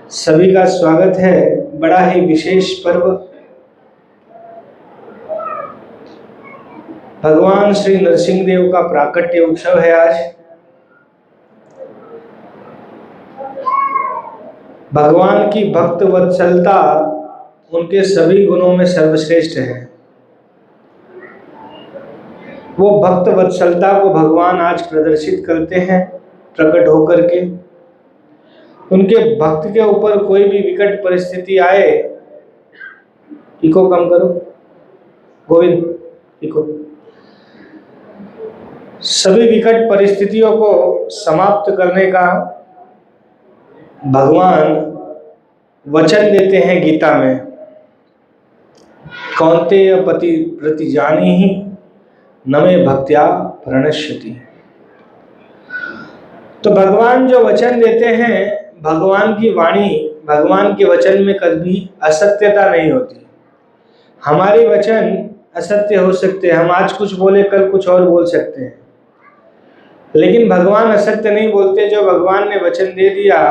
सभी का स्वागत है। बड़ा ही विशेष पर्व भगवान श्री नरसिंह देव का प्राकट्य उत्सव है आज। भगवान की भक्त वत्सलता उनके सभी गुणों में सर्वश्रेष्ठ है। वो भक्त वत्सलता को भगवान आज प्रदर्शित करते हैं प्रकट होकर के। उनके भक्त के ऊपर कोई भी विकट परिस्थिति आए, इको कम करो गोविंद, इको, सभी विकट परिस्थितियों को समाप्त करने का भगवान वचन देते हैं गीता में। कौन्तेय पति प्रति जानी ही न मे भक्त्या प्रणश्यति। तो भगवान जो वचन देते हैं, भगवान की वाणी, भगवान के वचन में कभी असत्यता नहीं होती। हमारे वचन असत्य हो सकते हैं, हम आज कुछ बोले कल कुछ और बोल सकते हैं, लेकिन भगवान असत्य नहीं बोलते। जो भगवान ने वचन दे दिया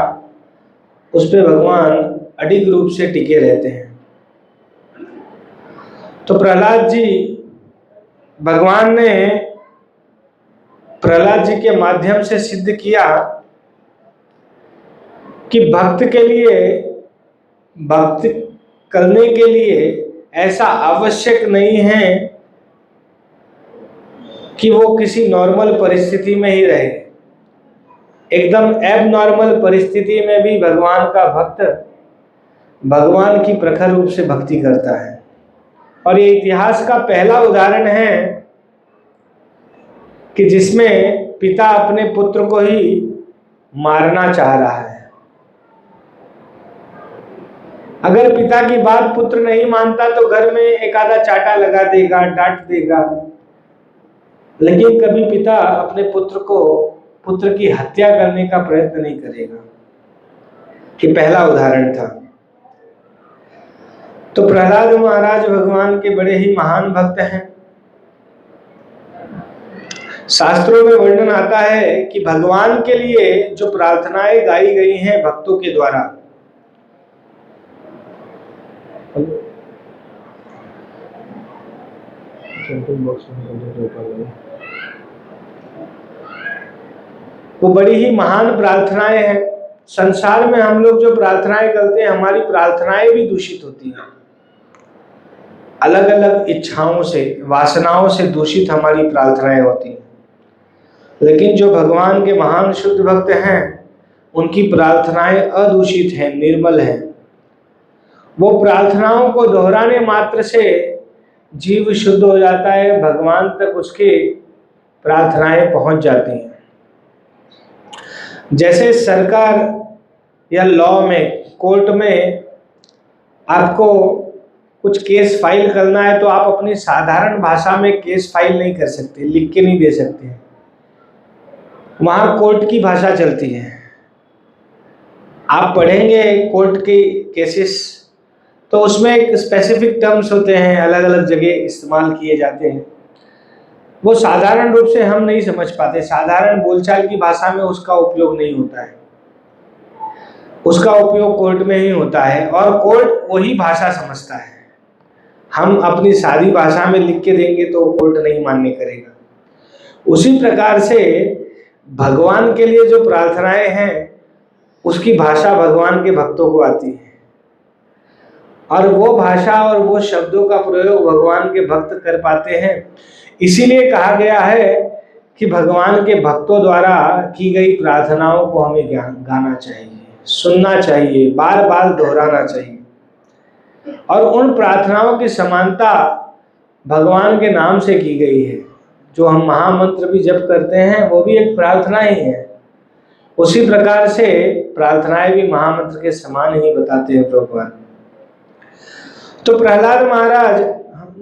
उस पे भगवान अडिग रूप से टिके रहते हैं। तो प्रहलाद जी, भगवान ने प्रहलाद जी के माध्यम से सिद्ध किया कि भक्त के लिए, भक्त करने के लिए ऐसा आवश्यक नहीं है कि वो किसी नॉर्मल परिस्थिति में ही रहे। एकदम एबनॉर्मल परिस्थिति में भी भगवान का भक्त भगवान की प्रखर रूप से भक्ति करता है। और ये इतिहास का पहला उदाहरण है कि जिसमें पिता अपने पुत्र को ही मारना चाह रहा है। अगर पिता की बात पुत्र नहीं मानता तो घर में एक आधा चाटा लगा देगा, डांट देगा, लेकिन कभी पिता अपने पुत्र की हत्या करने का प्रयत्न नहीं करेगा। ये पहला उदाहरण था। तो प्रहलाद महाराज भगवान के बड़े ही महान भक्त हैं। शास्त्रों में वर्णन आता है कि भगवान के लिए जो प्रार्थनाएं गाई गई हैं भक्तों के द्वारा, वो बड़ी ही महान प्रार्थनाएं हैं। संसार में हम लोग जो प्रार्थनाएं करते हैं, हमारी प्रार्थनाएं भी दूषित होती हैं। अलग अलग इच्छाओं से, वासनाओं से दूषित हमारी प्रार्थनाएं होती हैं। लेकिन जो भगवान के महान शुद्ध भक्त हैं, उनकी प्रार्थनाएं अदूषित हैं, निर्मल हैं। वो प्रार्थनाओं को दोहराने मात्र से जीव शुद्ध हो जाता है, भगवान तक उसके प्रार्थनाएं पहुंच जाती हैं। जैसे सरकार या लॉ में, कोर्ट में आपको कुछ केस फाइल करना है तो आप अपनी साधारण भाषा में केस फाइल नहीं कर सकते, लिख के नहीं दे सकते। वहां कोर्ट की भाषा चलती है। आप पढ़ेंगे कोर्ट के केसेस तो उसमें एक स्पेसिफिक टर्म्स होते हैं, अलग अलग जगह इस्तेमाल किए जाते हैं। वो साधारण रूप से हम नहीं समझ पाते, साधारण बोलचाल की भाषा में उसका उपयोग नहीं होता है। उसका उपयोग कोर्ट में ही होता है और कोर्ट वही भाषा समझता है। हम अपनी सादी भाषा में लिख के देंगे तो कोर्ट नहीं मान्य करेगा। उसी प्रकार से भगवान के लिए जो प्रार्थनाएं हैं उसकी भाषा भगवान के भक्तों को आती है, और वो भाषा और वो शब्दों का प्रयोग भगवान के भक्त कर पाते हैं। इसीलिए कहा गया है कि भगवान के भक्तों द्वारा की गई प्रार्थनाओं को हमें गाना चाहिए, सुनना चाहिए, बार बार दोहराना चाहिए। और उन प्रार्थनाओं की समानता भगवान के नाम से की गई है। जो हम महामंत्र भी जप करते हैं वो भी एक प्रार्थना ही है। उसी प्रकार से प्रार्थनाएं भी महामंत्र के समान ही बताते हैं भगवान। तो प्रहलाद महाराज,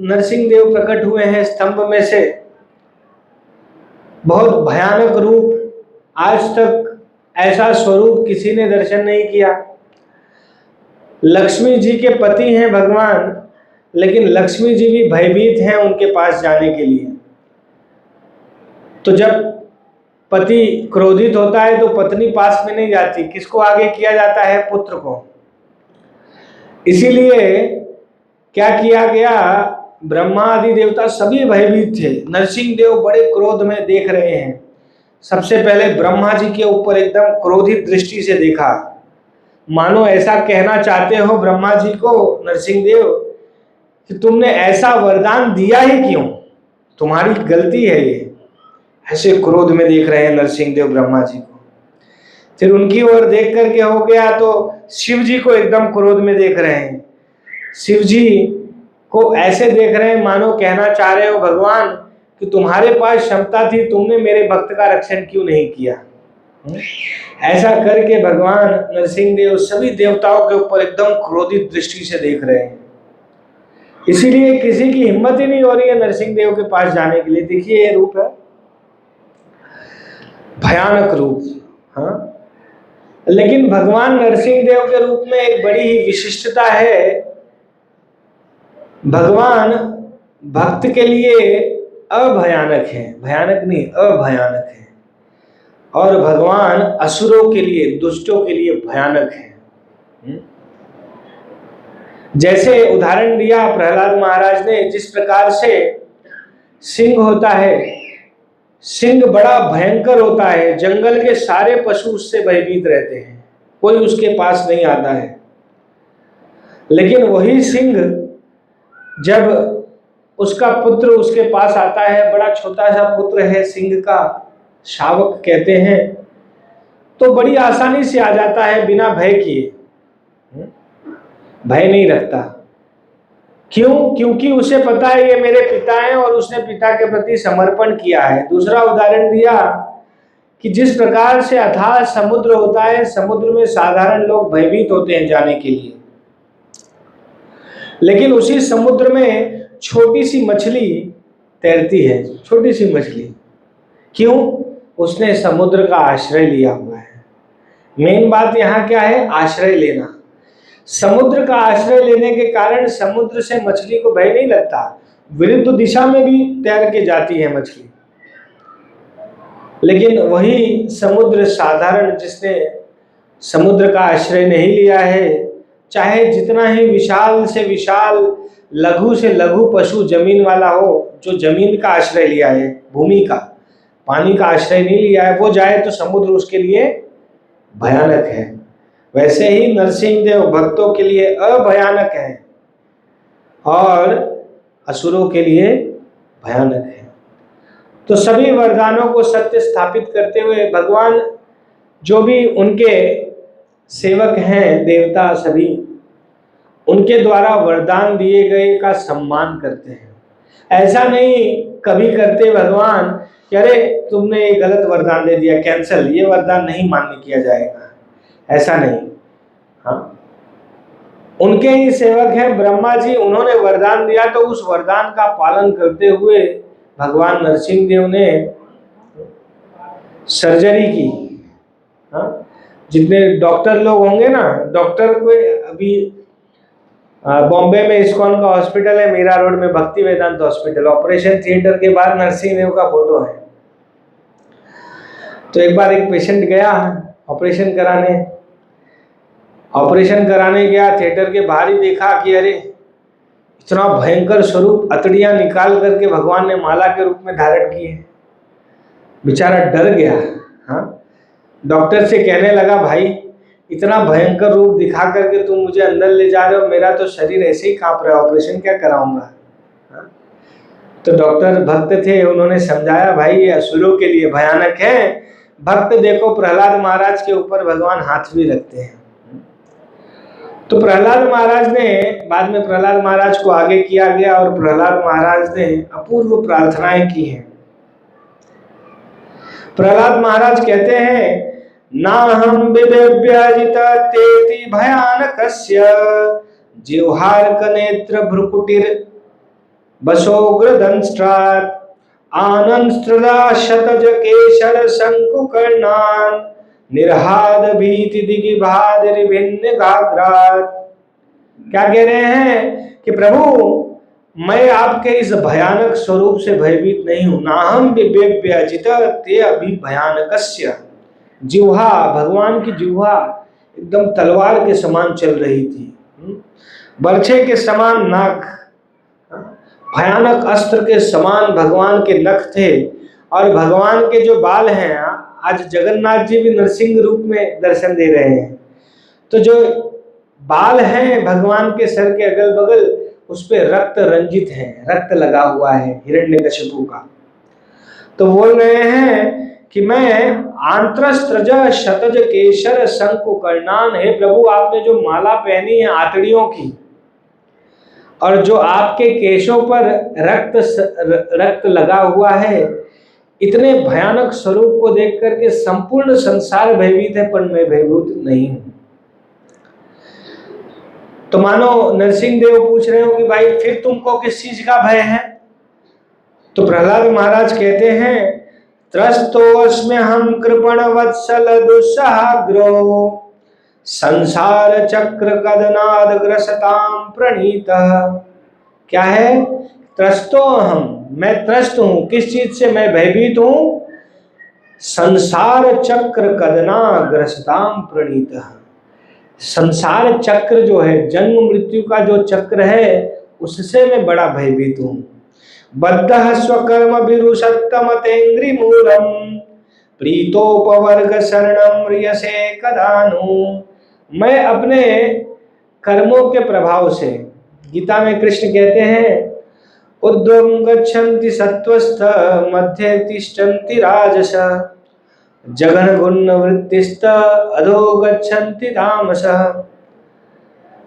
नरसिंह देव प्रकट हुए हैं स्तंभ में से। बहुत भयानक रूप, आज तक ऐसा स्वरूप किसी ने दर्शन नहीं किया। लक्ष्मी जी के पति हैं भगवान, लेकिन लक्ष्मी जी भी भयभीत हैं उनके पास जाने के लिए। तो जब पति क्रोधित होता है तो पत्नी पास में नहीं जाती, किसको आगे किया जाता है? पुत्र को। इसीलिए क्या किया गया, ब्रह्मा आदि देवता सभी भयभीत थे। नरसिंह देव बड़े क्रोध में देख रहे हैं। सबसे पहले ब्रह्मा जी के ऊपर एकदम क्रोधित दृष्टि से देखा, मानो ऐसा कहना चाहते हो ब्रह्मा जी को, नरसिंह देव, कि तुमने ऐसा वरदान दिया ही क्यों, तुम्हारी गलती है ये। ऐसे क्रोध में देख रहे हैं नरसिंह देव ब्रह्मा जी को। फिर उनकी ओर देख करके हो गया तो शिव जी को एकदम क्रोध में देख रहे हैं। शिव जी को ऐसे देख रहे हैं मानो कहना चाह रहे हो, भगवान, कि तुम्हारे पास क्षमता थी, तुमने मेरे भक्त का रक्षण क्यों नहीं किया। ऐसा करके भगवान नरसिंह देव सभी देवताओं के ऊपर एकदम क्रोधित दृष्टि से देख रहे हैं। इसीलिए किसी की हिम्मत ही नहीं हो रही है नरसिंह देव के पास जाने के लिए। देखिए ये रूप है, भयानक रूप। हाँ, लेकिन भगवान नरसिंह देव के रूप में एक बड़ी ही विशिष्टता है। भगवान भक्त के लिए अभयानक है, भयानक नहीं, अभयानक है। और भगवान असुरों के लिए, दुष्टों के लिए भयानक है। जैसे उदाहरण दिया प्रहलाद महाराज ने, जिस प्रकार से सिंह होता है, सिंह बड़ा भयंकर होता है, जंगल के सारे पशु उससे भयभीत रहते हैं, कोई उसके पास नहीं आता है। लेकिन वही सिंह जब उसका पुत्र उसके पास आता है, बड़ा छोटा सा पुत्र है सिंह का, शावक कहते हैं, तो बड़ी आसानी से आ जाता है बिना भय किए, भय नहीं रखता। क्यों? क्योंकि उसे पता है ये मेरे पिता हैं और उसने पिता के प्रति समर्पण किया है। दूसरा उदाहरण दिया कि जिस प्रकार से अथाह समुद्र होता है, समुद्र में साधारण लोग भयभीत होते हैं जाने के लिए, लेकिन उसी समुद्र में छोटी सी मछली तैरती है, छोटी सी मछली। क्यों? उसने समुद्र का आश्रय लिया हुआ है। मेन बात यहाँ क्या है? आश्रय लेना। समुद्र का आश्रय लेने के कारण समुद्र से मछली को भय नहीं लगता, विरुद्ध दिशा में भी तैर के जाती है मछली। लेकिन वही समुद्र साधारण, जिसने समुद्र का आश्रय नहीं लिया है, चाहे जितना ही विशाल से विशाल, लघु से लघु पशु जमीन वाला हो, जो जमीन का आश्रय लिया है, भूमि का, पानी का आश्रय नहीं लिया है, वो जाए तो समुद्र उसके लिए भयानक है। वैसे ही नरसिंह देव भक्तों के लिए अभयानक है और असुरों के लिए भयानक है। तो सभी वरदानों को सत्य स्थापित करते हुए भगवान जो भी उनके सेवक हैं, देवता सभी, उनके द्वारा वरदान दिए गए का सम्मान करते हैं। ऐसा नहीं कभी करते भगवान कि अरे तुमने ये गलत वरदान दे दिया, कैंसल, ये वरदान नहीं मान्य किया जाएगा, ऐसा नहीं। हाँ, उनके ही सेवक हैं ब्रह्मा जी, उन्होंने वरदान दिया तो उस वरदान का पालन करते हुए भगवान नरसिंह देव ने सर्जरी की। हाँ, जितने डॉक्टर लोग होंगे ना, डॉक्टर को अभी बॉम्बे में इस्कॉन का हॉस्पिटल है, मीरा रोड में भक्ति वेदांत हॉस्पिटल, ऑपरेशन थिएटर के बाहर नरसिंह देव का फोटो है। तो एक बार एक पेशेंट गया ऑपरेशन कराने, ऑपरेशन कराने गया, थिएटर के बाहर ही देखा कि अरे इतना भयंकर स्वरूप, अतड़ियां निकाल करके भगवान ने माला के रूप में धारण की है। बेचारा डर गया। हाँ, डॉक्टर से कहने लगा, भाई इतना भयंकर रूप दिखा करके तुम मुझे अंदर ले जा रहे हो, मेरा तो शरीर ऐसे ही कांप रहा है, ऑपरेशन क्या कराऊंगा। हाँ? तो डॉक्टर भक्त थे, उन्होंने समझाया, भाई ये असुरों के लिए भयानक है। भक्त देखो प्रहलाद महाराज के ऊपर भगवान हाथ भी रखते हैं। तो प्रहलाद महाराज ने, बाद में प्रहलाद महाराज को आगे किया गया और प्रहलाद महाराज ने अपूर्व प्रार्थनाएं की हैं। प्रहलाद महाराज कहते हैं, नाहं बिभेव्यजित तेति भयानकस्य जिह्वार्क नेत्र भ्रुकुटिर बसोग्रदंष्ट्रात् आनंस्त्रदा शतज केशर शंकुकर्णान् निर्हाद भीति दिगिभादिर्भिन्न गाग्रात्। क्या कह रहे हैं कि प्रभु मैं आपके इस भयानक स्वरूप से भयभीत नहीं हूं। नाहम व्यजित ते अभी भयानकस्य। जिह्वा, भगवान की जिह्वा एकदम तलवार के समान चल रही थी, बर्छे के समान नाक, भयानक अस्त्र के समान भगवान के नख थे। और भगवान के जो बाल हैं, आज जगन्नाथ जी भी नरसिंह रूप में दर्शन दे रहे हैं, तो जो बाल हैं भगवान के सर के अगल बगल, उस पे रक्त रंजित है, रक्त लगा हुआ है हिरण्यकशिपु का। तो बोल रहे हैं कि मैं आंत्रस्त्रज शतज केशर शंकु कर्णान, हे प्रभु आपने जो माला पहनी है आतड़ियों की, और जो आपके केशों पर रक्त लगा हुआ है, इतने भयानक स्वरूप को देख करके संपूर्ण संसार भयभीत है, पर मैं भयभीत नहीं हूं। तो मानो नरसिंह देव पूछ रहे हो कि भाई फिर तुमको किस चीज का भय है? तो प्रहलाद महाराज कहते हैं, त्रस्तोस्म्य हम कृपण वत्सल दुस्साग्रो संसार चक्र कदनाद ग्रसताम प्रणीत। क्या है? त्रस्तो हम, मैं त्रस्त हूं। किस चीज से मैं भयभीत हूं? संसार चक्र कदना ग्रसताम प्रणीत। संसार चक्र जो है, जन्म मृत्यु का जो चक्र है, उससे मैं बड़ा भयभीत हूं। बद्धः स्वकर्म विरुषत्तम तेंग्रि मूलम प्रीतोपवर्ग शरणम रियसे कदानु। मैं अपने कर्मों के प्रभाव से, गीता में कृष्ण कहते हैं, ऊर्ध्वं गच्छन्ति सत्त्वस्थ मध्ये तिष्ठन्ति राजस जगन गुण वृत्तिस्त अधो गच्छन्ति तामसः।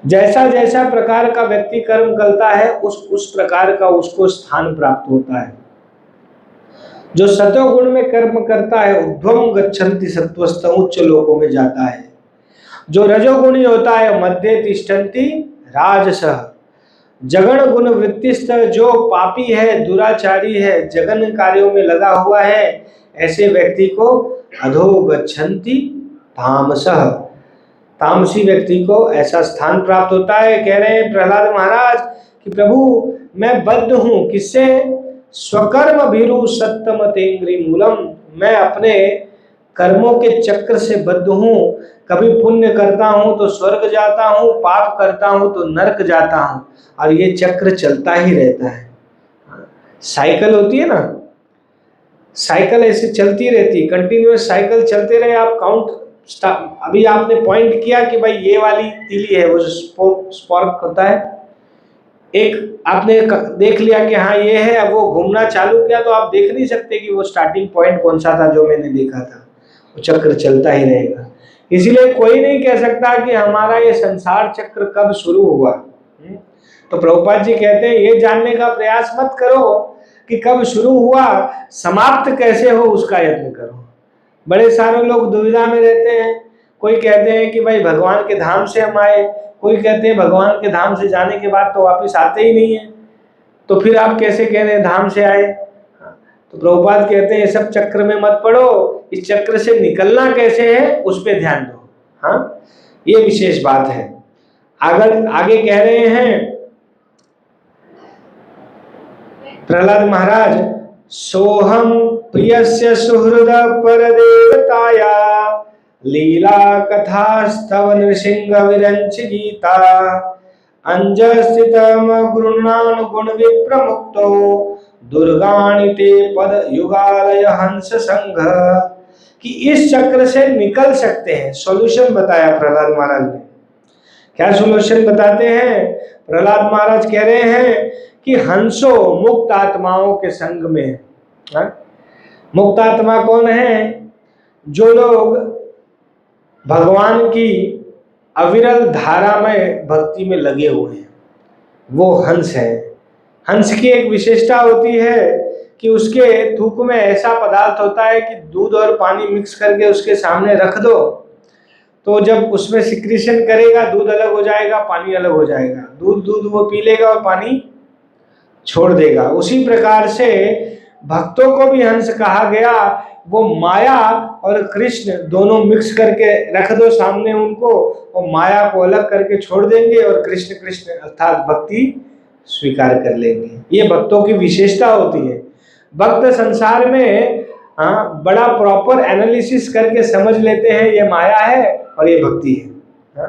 जैसा जैसा प्रकार का व्यक्ति कर्म करता है, उस प्रकार का उसको स्थान प्राप्त होता है। जो सत्वगुण में कर्म करता है, ऊर्ध्वं गच्छन्ति सत्त्वस्थ, उच्च लोकों में जाता है। जो रजोगुणी होता है, मध्य तिष्ठन्ति राजसः, जगन गुण वृत्तिस्त, जो पापी है, दुराचारी है, जगन कार्यों में लगा हुआ है, ऐसे व्यक्ति को अधो गच्छन्ति तामसः, तामसी व्यक्ति को ऐसा स्थान प्राप्त होता है। कह रहे हैं प्रहलाद महाराज कि प्रभु मैं बद्ध हूं, किससे? स्वकर्म भीरु सत्तम तेंग्रि मूलम, मैं अपने कर्मों के चक्र से बद्ध हूं। कभी पुण्य करता हूं तो स्वर्ग जाता हूं, पाप करता हूं तो नरक जाता हूं, और ये चक्र चलता ही रहता है। साइकिल होती है ना, साइकिल ऐसे चलती रहती, कंटिन्यूअस साइकिल चलते रहे। आप काउंट, अभी आपने पॉइंट किया कि भाई ये वाली तीली है, वो जो स्पार्क होता है, एक आपने देख लिया कि हाँ ये है, अब वो घूमना चालू किया तो आप देख नहीं सकते कि वो स्टार्टिंग पॉइंट कौन सा था जो मैंने देखा था। वो चक्र चलता ही रहेगा। इसीलिए कोई नहीं कह सकता कि हमारा ये संसार चक्र कब शुरू हुआ। तो प्रभुपाद जी कहते हैं ये जानने का प्रयास मत करो कि कब शुरू हुआ, समाप्त कैसे हो उसका यत्न करो। बड़े सारे लोग दुविधा में रहते हैं। कोई कहते हैं कि भाई भगवान के धाम से हम आए, कोई कहते हैं भगवान के धाम से जाने के बाद तो वापस आते ही नहीं है, तो फिर आप कैसे कह रहे हैं धाम से आए? तो प्रभुपाद कहते हैं ये सब चक्र में मत पड़ो, इस चक्र से निकलना कैसे है उस पर ध्यान दो। हाँ, ये विशेष बात है। आगे कह रहे हैं प्रहलाद महाराज, सोहम प्रियस्य सुहृद परदेवताया लीला कथास्तव नृसिंह विरंच गीता अंजस्थितम गुरुणानुगुण विप्रमुक्तो दुर्गाणि ते पद युगालय हंस संघ। कि इस चक्र से निकल सकते हैं। सॉल्यूशन बताया प्रहलाद महाराज ने। क्या सॉल्यूशन बताते हैं? प्रहलाद महाराज कह रहे हैं कि हंसो मुक्त आत्माओं के संग में। मुक्त आत्मा कौन है? जो लोग भगवान की अविरल धारा में भक्ति में लगे हुए हैं, वो हंस है। हंस की एक विशेषता होती है कि उसके थूक में ऐसा पदार्थ होता है कि दूध और पानी मिक्स करके उसके सामने रख दो तो जब उसमें सिक्रीशन करेगा दूध अलग हो जाएगा, पानी अलग हो जाएगा। दूध वो पी लेगा और पानी छोड़ देगा। उसी प्रकार से भक्तों को भी हंस कहा गया। वो माया और कृष्ण दोनों मिक्स करके रख दो सामने उनको, और माया को अलग करके छोड़ देंगे और कृष्ण कृष्ण अर्थात भक्ति स्वीकार कर लेंगे। ये भक्तों की विशेषता होती है। भक्त संसार में बड़ा प्रॉपर एनालिसिस करके समझ लेते हैं ये माया है और ये भक्ति है।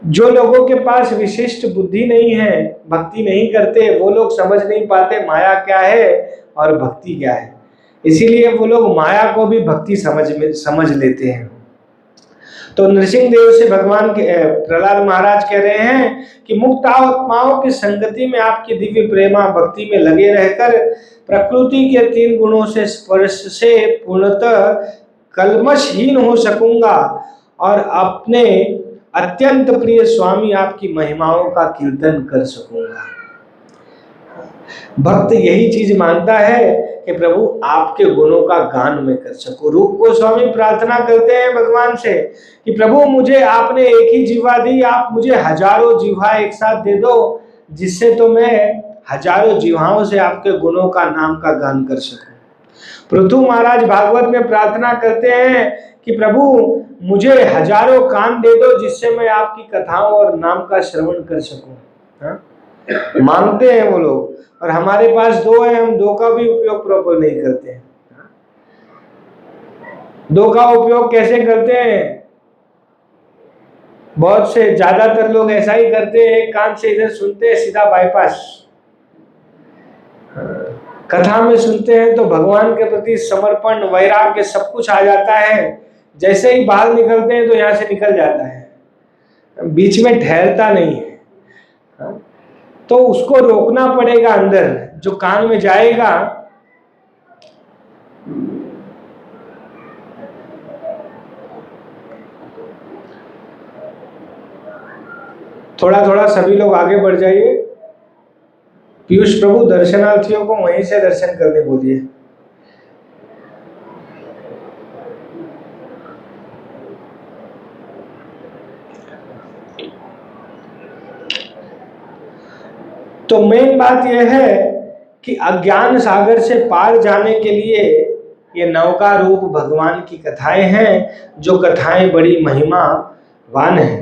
जो लोगों के पास विशिष्ट बुद्धि नहीं है, भक्ति नहीं करते, वो लोग समझ नहीं पाते माया क्या है और भक्ति क्या है। इसीलिए वो लोग माया को भी भक्ति समझ लेते हैं। तो नृसिंह देव से भगवान के प्रहलाद महाराज कह रहे हैं कि मुक्त आत्माओं की संगति में आपकी दिव्य प्रेमा भक्ति में लगे रहकर प्रकृति के 3 गुणों से स्पर्श से पूर्णतः कल्मशहीन हो सकूंगा और अपने अत्यंत प्रिय स्वामी आपकी महिमाओं का कीर्तन कर सकूंगा। भक्त यही चीज मानता है कि प्रभु आपके गुणों का गान मैं कर सकूं। रूप गोस्वामी प्रार्थना करते हैं भगवान से कि प्रभु मुझे आपने एक ही जीवा दी, आप मुझे हजारों जीवा एक साथ दे दो, जिससे तो मैं हजारों जीवाओं से आपके गुणों का नाम का गान कर सकूं। पृथु महाराज भागवत में प्रार्थना करते हैं कि प्रभु मुझे हजारों कान दे दो, जिससे मैं आपकी कथाओं और नाम का श्रवण कर सकूं। मांगते हैं वो लोग, और हमारे पास 2 है, हम 2 का भी उपयोग प्रॉपर नहीं करते हैं। 2 का उपयोग कैसे करते हैं? बहुत से ज्यादातर लोग ऐसा ही करते हैं, एक कान से इधर सुनते हैं, सीधा बाईपास। कथा में सुनते हैं तो भगवान के प्रति समर्पण, वैराग्य सब कुछ आ जाता है, जैसे ही बाहर निकलते हैं तो यहाँ से निकल जाता है, बीच में ठहरता नहीं है। तो उसको रोकना पड़ेगा अंदर, जो कान में जाएगा। थोड़ा थोड़ा सभी लोग आगे बढ़ जाइए। पीयूष प्रभु दर्शनार्थियों को वहीं से दर्शन करने बोलिए। तो मेन बात यह है कि अज्ञान सागर से पार जाने के लिए ये नौका रूप भगवान की कथाएं हैं, जो कथाएं बड़ी महिमावान हैं।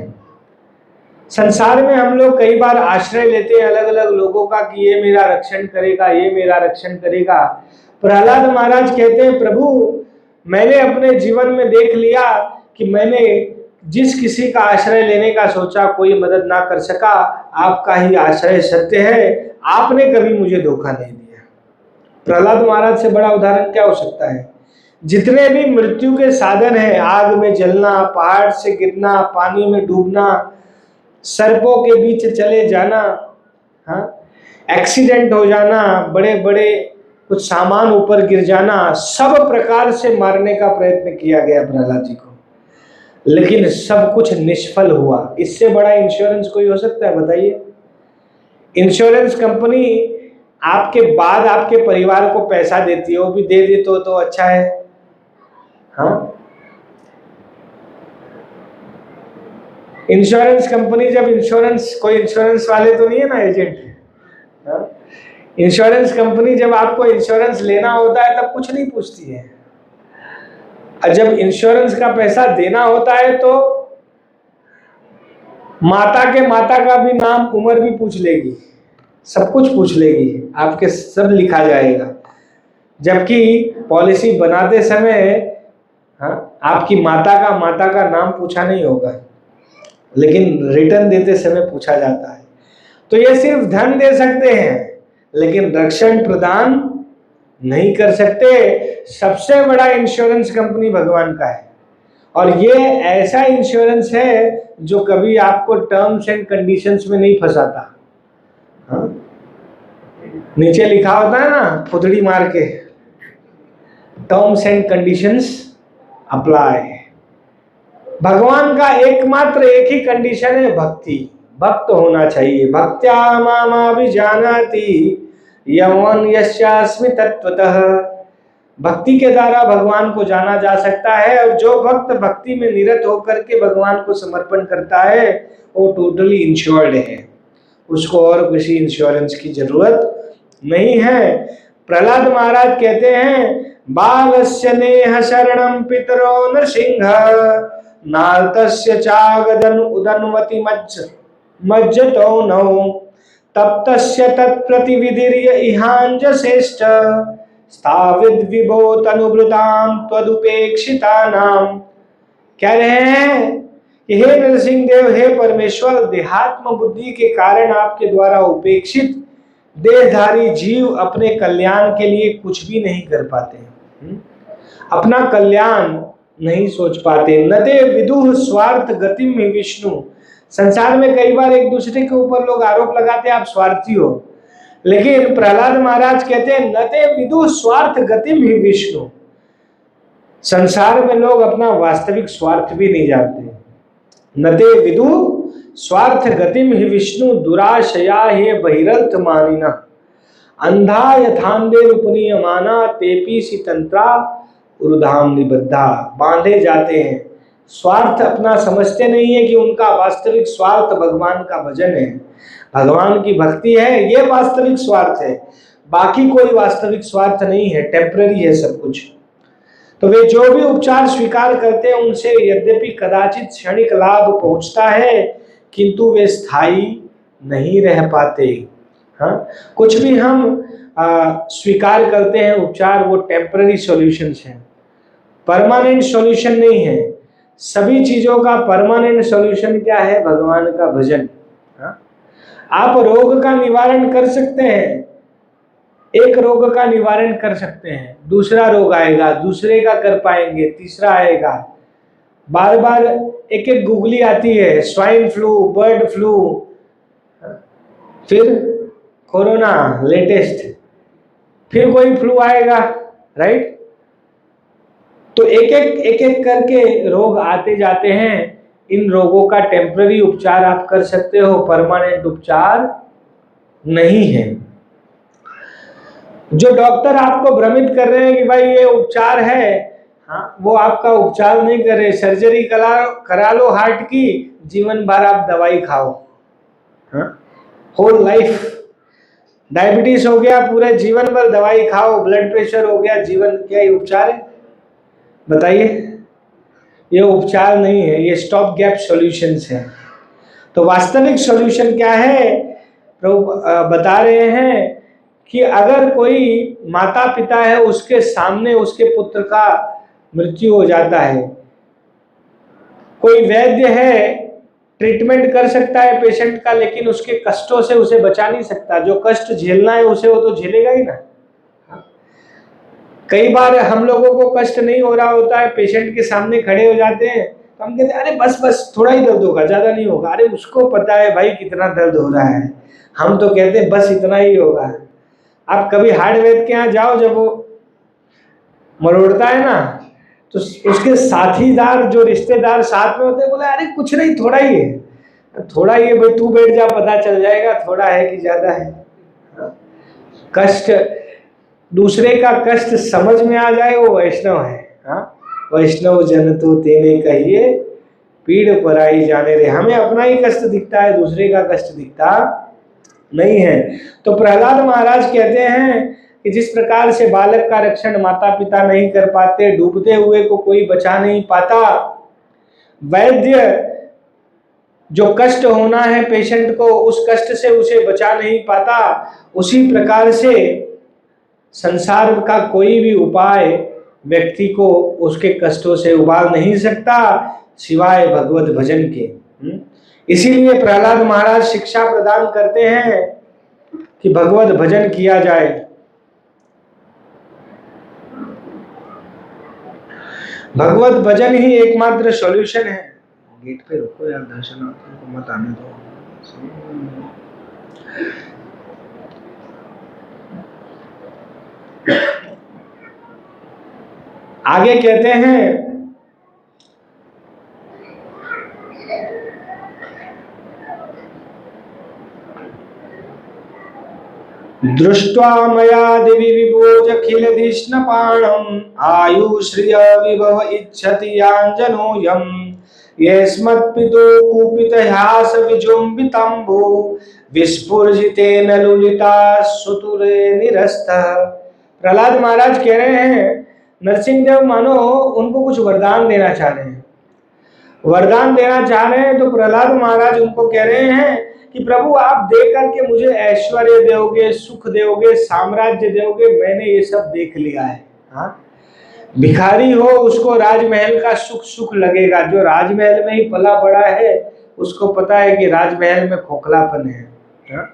संसार में हम लोग कई बार आश्रय लेते हैं अलग अलग लोगों का कि ये मेरा रक्षण करेगा, ये मेरा रक्षण करेगा। प्रहलाद महाराज कहते हैं प्रभु मैंने अपने जीवन में देख लिया कि मैंने जिस किसी का आश्रय लेने का सोचा कोई मदद ना कर सका, आपका ही आश्रय सत्य है, आपने कभी मुझे धोखा नहीं दिया। प्रहलाद महाराज से बड़ा उदाहरण क्या हो सकता है? जितने भी मृत्यु के साधन हैं, आग में जलना, पहाड़ से गिरना, पानी में डूबना, सर्पों के बीच चले जाना, एक्सीडेंट हो जाना, बड़े बड़े कुछ सामान ऊपर गिर जाना, सब प्रकार से मारने का प्रयत्न किया गया प्रहलाद जी को, लेकिन सब कुछ निष्फल हुआ। इससे बड़ा इंश्योरेंस कोई हो सकता है? बताइए। इंश्योरेंस कंपनी आपके बाद आपके परिवार को पैसा देती है, वो भी दे दे तो अच्छा है। इंश्योरेंस कंपनी जब कोई इंश्योरेंस वाले तो नहीं है ना, एजेंट। इंश्योरेंस कंपनी जब आपको इंश्योरेंस लेना होता है तब कुछ नहीं पूछती है, और जब इंश्योरेंस का पैसा देना होता है तो माता का भी नाम, उम्र भी पूछ लेगी, सब कुछ पूछ लेगी, आपके सब लिखा जाएगा। जबकि पॉलिसी बनाते समय आपकी माता का नाम पूछा नहीं होगा, लेकिन रिटर्न देते समय पूछा जाता है। तो ये सिर्फ धन दे सकते हैं, लेकिन रक्षण प्रदान नहीं कर सकते। सबसे बड़ा इंश्योरेंस कंपनी भगवान का है, और ये ऐसा इंश्योरेंस है जो कभी आपको टर्म्स एंड कंडीशंस में नहीं फंसाता। नीचे लिखा होता है ना, फुदड़ी मार के, टर्म्स एंड कंडीशंस अप्लाई। भगवान का एकमात्र एक ही कंडीशन है, भक्ति। भक्त होना चाहिए। भक्त्या मामाभिजानाति यमन यस्यास्मि तत्वतः। भक्ति के द्वारा भगवान को जाना जा सकता है, और जो भक्त भक्ति में निरत होकर के भगवान को समर्पण करता है वो टोटली इंश्योर्ड है, उसको और किसी इंश्योरेंस की जरूरत नहीं है। प्रहलाद महाराज कहते हैं बालस्य नेह शरणं पितरो नृसिंह नार्तस्य चागदन उदन्वति मज्जतो नौ तप्तस्य तत्प्रतिविधिर्य इहांजसेष्ठ स्थाविद विभो तनुभृताम त्वदुपेक्षितानाम। कह रहे हैं कि हे नरसिंह देव, हे परमेश्वर, देहात्म बुद्धि के कारण आपके द्वारा उपेक्षित देहधारी जीव अपने कल्याण के लिए कुछ भी नहीं कर पाते, अपना कल्याण नहीं सोच पाते। न ते विदुः स्वार्थ गतिम ही विष्णु। संसार में कई बार एक दूसरे के ऊपर लोग आरोप लगाते हैं आप स्वार्थी हो, लेकिन प्रहलाद महाराज कहते हैं न ते विदुः स्वार्थ गतिम ही विष्णु। संसार में लोग अपना वास्तविक स्वार्थ भी नहीं जानते। न ते विदुः स्वार्थ गतिम ही विष्णु दुराशया हे बहिरर्थ मानिना अंधा यथांधे उपनीयमाना तेपी सी तंत्रा उरुधाम निबद्धा। बांधे जाते हैं, स्वार्थ अपना समझते नहीं है कि उनका वास्तविक स्वार्थ भगवान का भजन है, भगवान की भक्ति है, ये वास्तविक स्वार्थ है, बाकी कोई वास्तविक स्वार्थ नहीं है, टेम्पररी है सब कुछ। तो वे जो भी उपचार स्वीकार करते हैं उनसे यद्यपि कदाचित क्षणिक लाभ पहुंचता है, किंतु वे स्थायी नहीं रह पाते। हाँ, कुछ भी हम स्वीकार करते हैं उपचार, वो टेम्पररी सॉल्यूशंस हैं, परमानेंट सॉल्यूशन नहीं है। सभी चीजों का परमानेंट सॉल्यूशन क्या है? भगवान का भजन। हाँ? आप रोग का निवारण कर सकते हैं, एक रोग का निवारण कर सकते हैं, दूसरा रोग आएगा, दूसरे का कर पाएंगे, तीसरा आएगा, बार बार एक एक गुगली आती है, स्वाइन फ्लू, बर्ड फ्लू, फिर कोरोना लेटेस्ट, फिर कोई फ्लू आएगा, राइट? तो एक एक करके रोग आते जाते हैं। इन रोगों का टेम्पररी उपचार आप कर सकते हो, परमानेंट उपचार नहीं है। जो डॉक्टर आपको भ्रमित कर रहे हैं कि भाई ये उपचार है, हाँ, वो आपका उपचार नहीं कर रहे। सर्जरी करा लो हार्ट की, जीवन भर आप दवाई खाओ, हाँ, होल लाइफ। डायबिटीज हो गया, पूरे जीवन भर दवाई खाओ। ब्लड प्रेशर हो गया, जीवन, क्या ये उपचार है? बताइए, ये उपचार नहीं है, ये स्टॉप गैप सॉल्यूशंस है। तो वास्तविक सॉल्यूशन क्या है? प्रभु बता रहे हैं कि अगर कोई माता पिता है, उसके सामने उसके पुत्र का मृत्यु हो जाता है, कोई वैद्य है, ट्रीटमेंट कर सकता है पेशेंट का, लेकिन उसके कष्टों से उसे बचा नहीं सकता। जो कष्ट झेलना है उसे वो तो झेलेगा ही ना। कई बार हम लोगों को कष्ट नहीं हो रहा होता है, पेशेंट के सामने खड़े हो जाते हैं, तो हम कहते हैं अरे बस बस थोड़ा ही दर्द होगा, ज्यादा नहीं होगा। अरे उसको पता है भाई कितना दर्द हो रहा है, हम तो कहते हैं बस इतना ही होगा। आप कभी हार्ड वैद्य के यहाँ जाओ, जब वो मरोड़ता है ना, तो उसके साथीदार, जो रिश्तेदार साथ में होते हैं, बोले अरे कुछ नहीं, थोड़ा ही है, थोड़ा ही है भाई, तू बैठ जा, पता चल जाएगा थोड़ा है कि ज्यादा है। कष्ट, दूसरे का कष्ट समझ में आ जाए, वो वैष्णव है। हाँ, वैष्णव जन तो तेने कहिए पीड़ पराई जाने रे। हमें अपना ही कष्ट दिखता है, दूसरे का कष्ट दिखता नहीं है। तो प्रहलाद महाराज कहते हैं कि जिस प्रकार से बालक का रक्षण माता पिता नहीं कर पाते, डूबते हुए को कोई बचा नहीं पाता, वैद्य जो कष्ट होना है पेशेंट को, उस कष्ट से उसे बचा नहीं पाता, उसी प्रकार से संसार का कोई भी उपाय व्यक्ति को उसके कष्टों से उबार नहीं सकता सिवाय भगवत भजन के। इसीलिए प्रहलाद महाराज शिक्षा प्रदान करते हैं कि भगवत भजन किया जाए। भगवत भजन ही एकमात्र सॉल्यूशन है। गेट पे रुको यार, दर्शनार्थियों को मत आने दो। आगे कहते हैं, दृष्ट्वा मया दिवि विभोजखिलधिष्णपाणम् आयुश्रिय विभव इच्छति याञ्जनोऽयम् यस्मत्पितो कुपितहास विजुम्बितम्बु विस्फुर्जितेन लुलिता सुतुरे निरस्तः। प्रहलाद महाराज कह रहे हैं, नरसिंह देव मानो उनको कुछ वरदान देना चाह रहे हैं। वरदान देना चाह रहे हैं तो प्रहलाद महाराज उनको कह रहे हैं कि प्रभु आप दे करके मुझे ऐश्वर्य दोगे, सुख दोगे, साम्राज्य दोगे, मैंने ये सब देख लिया है। हाँ, भिखारी हो उसको राजमहल का सुख सुख लगेगा, जो राजमहल में ही पला बड़ा है उसको पता है कि राजमहल में खोखलापन है। हाँ?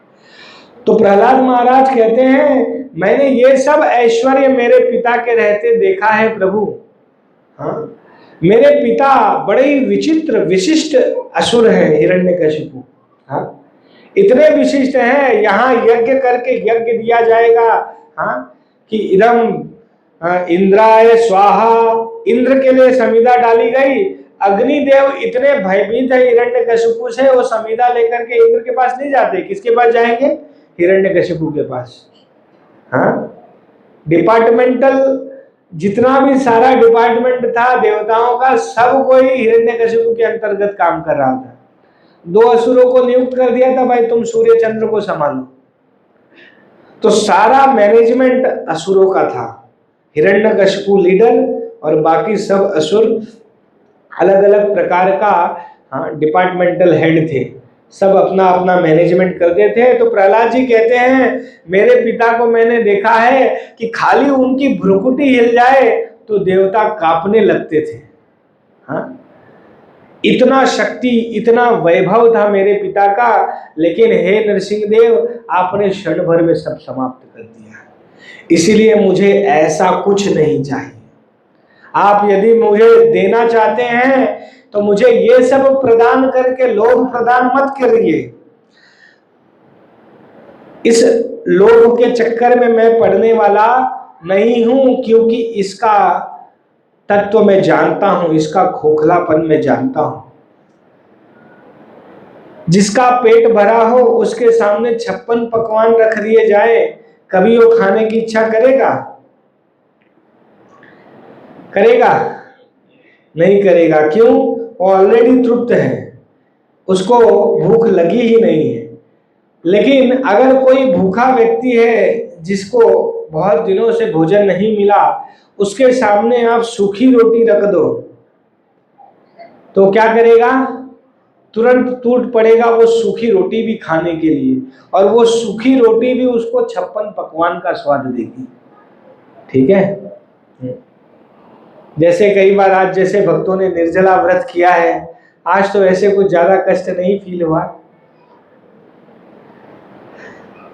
तो प्रहलाद महाराज कहते हैं मैंने ये सब ऐश्वर्य मेरे पिता के रहते देखा है प्रभु। हाँ? मेरे पिता बड़े ही विचित्र विशिष्ट असुर हैं हिरण्यकशिपु। हाँ, इतने विशिष्ट हैं, यहाँ यज्ञ करके यज्ञ दिया जाएगा। हाँ, कि इदम इंद्राय स्वाहा, इंद्र के लिए समिधा डाली गई। अग्निदेव इतने भयभीत है हिरण्यकशिपु से, वो समिधा लेकर के इंद्र के पास नहीं जाते, किसके पास जाएंगे? हिरण्यकशिपु के पास। हाँ, डिपार्टमेंटल जितना भी सारा डिपार्टमेंट था देवताओं का, सब कोई हिरण्यकशिपु के अंतर्गत काम कर रहा था। 2 असुरों को नियुक्त कर दिया था, भाई तुम सूर्य चंद्र को संभालो। तो सारा मैनेजमेंट असुरों का था, हिरण्यकशिपु लीडर और बाकी सब असुर अलग अलग प्रकार का डिपार्टमेंटल हेड थे, सब अपना अपना मैनेजमेंट करते थे। तो प्रहलाद जी कहते हैं मेरे पिता को मैंने देखा है कि खाली उनकी भ्रुकुटी हिल जाए तो देवता कांपने लगते थे। हाँ, इतना शक्ति इतना वैभव था मेरे पिता का, लेकिन हे नरसिंह देव आपने क्षण भर में सब समाप्त कर दिया। इसीलिए मुझे ऐसा कुछ नहीं चाहिए। आप यदि मुझे देना चाहते हैं तो मुझे ये सब प्रदान करके लोभ प्रदान मत करिए। इस लोभ के चक्कर में मैं पड़ने वाला नहीं हूं, क्योंकि इसका तत्व मैं जानता हूं, इसका खोखलापन मैं जानता हूं। जिसका पेट भरा हो उसके सामने 56 पकवान रख दिए जाए, कभी वो खाने की इच्छा करेगा? करेगा? नहीं करेगा। क्यों? वो ऑलरेडी तृप्त है, उसको भूख लगी ही नहीं है। लेकिन अगर कोई भूखा व्यक्ति है जिसको बहुत दिनों से भोजन नहीं मिला, उसके सामने आप सूखी रोटी रख दो तो क्या करेगा? तुरंत टूट पड़ेगा वो सूखी रोटी भी खाने के लिए, और वो सूखी रोटी भी उसको 56 पकवान का स्वाद देगी। ठीक है? जैसे कई बार आज जैसे भक्तों ने निर्जला व्रत किया है, आज तो ऐसे कुछ ज्यादा कष्ट नहीं फील हुआ।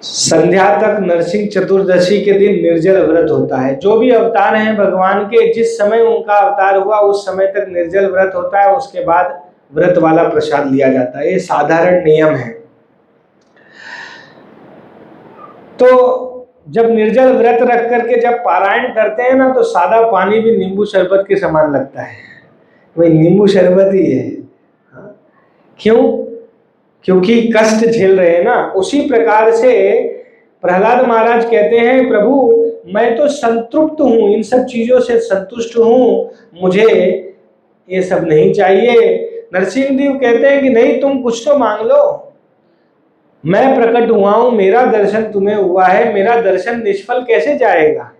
संध्या तक नरसिंह चतुर्दशी के दिन निर्जल व्रत होता है। जो भी अवतार हैं भगवान के, जिस समय उनका अवतार हुआ उस समय तक निर्जल व्रत होता है, उसके बाद व्रत वाला प्रसाद लिया जाता है। ये साधारण नियम है। तो जब निर्जल व्रत रख करके जब पारायण करते हैं ना, तो सादा पानी भी नींबू शरबत के समान लगता है, वही नींबू शरबत ही है। क्यों? क्योंकि कष्ट झेल रहे हैं ना। उसी प्रकार से प्रहलाद महाराज कहते हैं प्रभु मैं तो संतृप्त हूं, इन सब चीजों से संतुष्ट हूं, मुझे ये सब नहीं चाहिए। नरसिंह देव कहते हैं कि नहीं, तुम कुछ तो मांग लो। मैं प्रकट हुआ हूं, मेरा दर्शन तुम्हें हुआ है, मेरा दर्शन निष्फल कैसे जाएगा?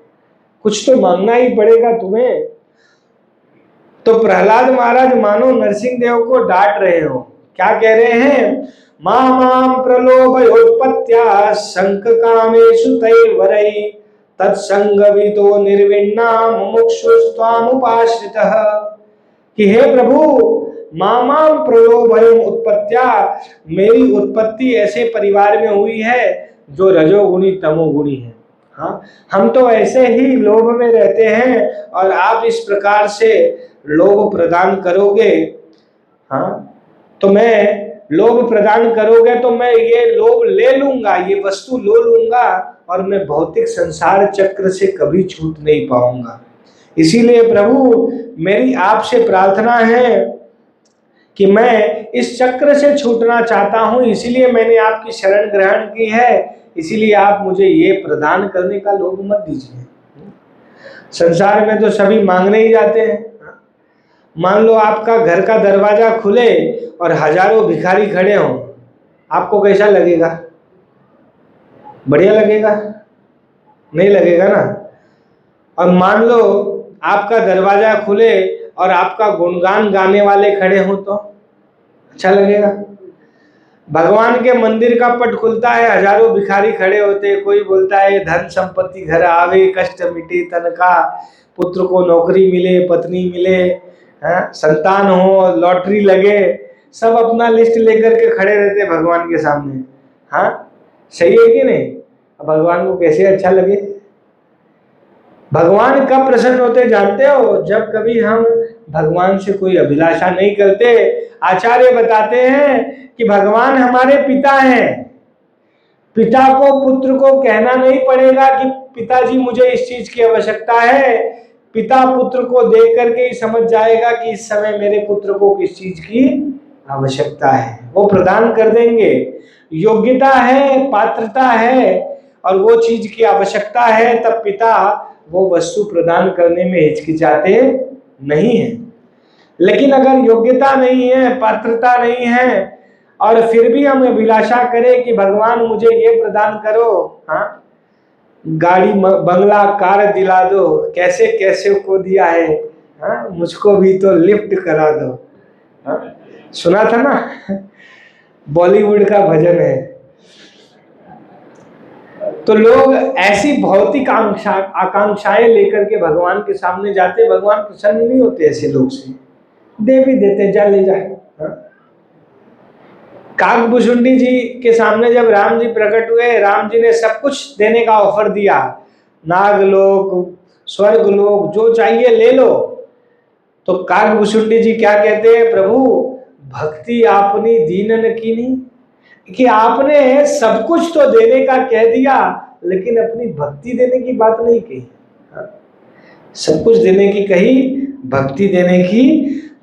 कुछ तो मांगना ही पड़ेगा तुम्हें। तो प्रहलाद महाराज मानो नरसिंह देव को डांट रहे हो। क्या कह रहे हैं? मां प्रलोभयोत्पत्त्या शंक कामेषु तैर्वरै तत्संगवितो निर्विण्णा मुमुक्षुस्त्वामुपाश्रितः। कि हे प्रभु मां प्रलोभयम उत्पत्त्या, मेरी उत्पत्ति ऐसे परिवार में हुई है जो रजोगुणी तमोगुणी है। हाँ, हम तो ऐसे ही लोभ में रहते हैं और आप इस प्रकार से लोभ प्रदान करोगे। हाँ, तो मैं लोभ प्रदान करोगे तो मैं ये लोभ ले लूंगा, ये वस्तु ले लूंगा और मैं भौतिक संसार चक्र से कभी छूट नहीं पाऊंगा। इसीलिए प्रभु मेरी आपसे प्रार्थना है कि मैं इस चक्र से छूटना चाहता हूं, इसीलिए मैंने आपकी शरण ग्रहण की है। इसीलिए आप मुझे ये प्रदान करने का लोभ मत दीजिए। संसार में तो सभी मांगने ही जाते हैं। मान लो आपका घर का दरवाजा खुले और हजारों भिखारी खड़े हों, आपको कैसा लगेगा? बढ़िया लगेगा? नहीं लगेगा ना। और मान लो आपका दरवाजा खुले और आपका गुणगान गाने वाले खड़े हों तो अच्छा लगेगा? भगवान के मंदिर का पट खुलता है, हजारों भिखारी खड़े होते हैं। कोई बोलता है धन संपत्ति घर आवे, कष्ट मिटे तन का, पुत्र को नौकरी मिले, पत्नी मिले, संतान हो, लॉटरी लगे। सब अपना लिस्ट लेकर के खड़े रहते हैं भगवान के सामने। हाँ, सही है कि नहीं? अब भगवान को कैसे अच्छा लगे? भगवान कब प्रसन्न होते जानते हो? जब कभी हम भगवान से कोई अभिलाषा नहीं करते। आचार्य बताते हैं कि भगवान हमारे पिता हैं। पिता को पुत्र को कहना नहीं पड़ेगा कि पिताजी मुझे इस चीज की आवश्यकता है। पिता पुत्र को देख करके ही समझ जाएगा कि इस समय मेरे पुत्र को किस चीज की आवश्यकता है, वो प्रदान कर देंगे। योग्यता है, पात्रता है और वो चीज की आवश्यकता है, तब पिता वो वस्तु प्रदान करने में हिचकिचाते नहीं है। लेकिन अगर योग्यता नहीं है, पात्रता नहीं है और फिर भी हम अभिलाषा करें कि भगवान मुझे ये प्रदान करो, हाँ, गाड़ी बंगला कार दिला दो, कैसे कैसे को दिया है, हाँ, मुझको भी तो लिफ्ट करा दो। हाँ, सुना था ना, बॉलीवुड का भजन है। तो लोग ऐसी भौतिक आकांक्षाएं लेकर के भगवान के सामने जाते। भगवान प्रसन्न नहीं होते ऐसे लोग से, दे भी देते, जा ले जा। काकभूषुंडी जी के सामने जब राम जी प्रकट हुए, राम जी ने सब कुछ देने का ऑफर दिया, नागलोक, स्वर्गलोक, जो चाहिए ले लो। तो काकभूषुंडी जी क्या कहते हैं? प्रभु भक्ति आपनी दीनन कीनी, कि आपने सब कुछ तो देने का कह दिया लेकिन अपनी भक्ति देने की बात नहीं कही। सब कुछ देने की कही, भक्ति देने की।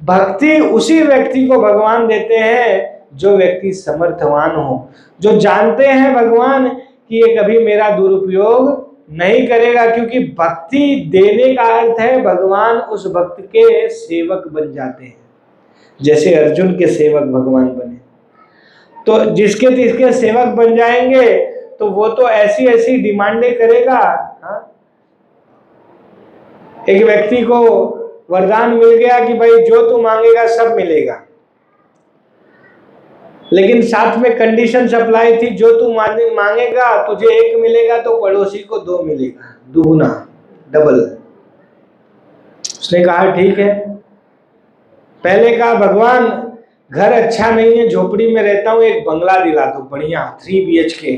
भक्ति उसी व्यक्ति को भगवान देते हैं जो व्यक्ति समर्थवान हो, जो जानते हैं भगवान कि ये कभी मेरा दुरुपयोग नहीं करेगा। क्योंकि भक्ति देने का अर्थ है भगवान उस भक्त के सेवक बन जाते हैं, जैसे अर्जुन के सेवक भगवान बने। तो जिसके तिसके सेवक बन जाएंगे तो वो तो ऐसी ऐसी डिमांडें करेगा। हाँ? एक व्यक्ति को वरदान मिल गया कि भाई जो तू मांगेगा सब मिलेगा, लेकिन साथ में कंडीशन सप्लाई थी, जो तू मांगेगा तुझे एक मिलेगा तो पड़ोसी को दो मिलेगा, दुगुना, डबल। उसने कहा ठीक है। पहले कहा भगवान घर अच्छा नहीं है, झोपड़ी में रहता हूं, एक बंगला दिला दो बढ़िया 3 BHK।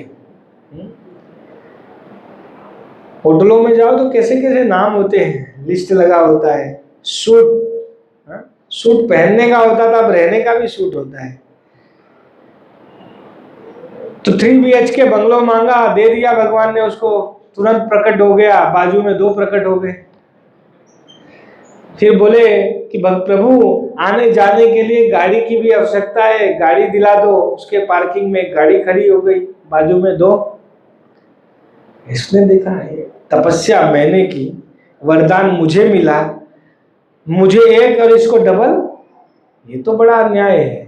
होटलों में जाओ तो कैसे कैसे नाम होते हैं, लिस्ट लगा होता है। सूट, सूट पहनने का होता था, अब रहने का भी सूट होता है। तो 3 BHK बंगलो मांगा, दे दिया भगवान ने उसको, तुरंत प्रकट हो गया, बाजू में 2 प्रकट हो गए। फिर बोले कि प्रभु आने जाने के लिए गाड़ी की भी आवश्यकता है, गाड़ी दिला दो। उसके पार्किंग में गाड़ी खड़ी हो गई, बाजू में 2। इसने देखा है तपस्या मैंने की, वरदान मुझे मिला, मुझे एक और इसको डबल, ये तो बड़ा अन्याय है।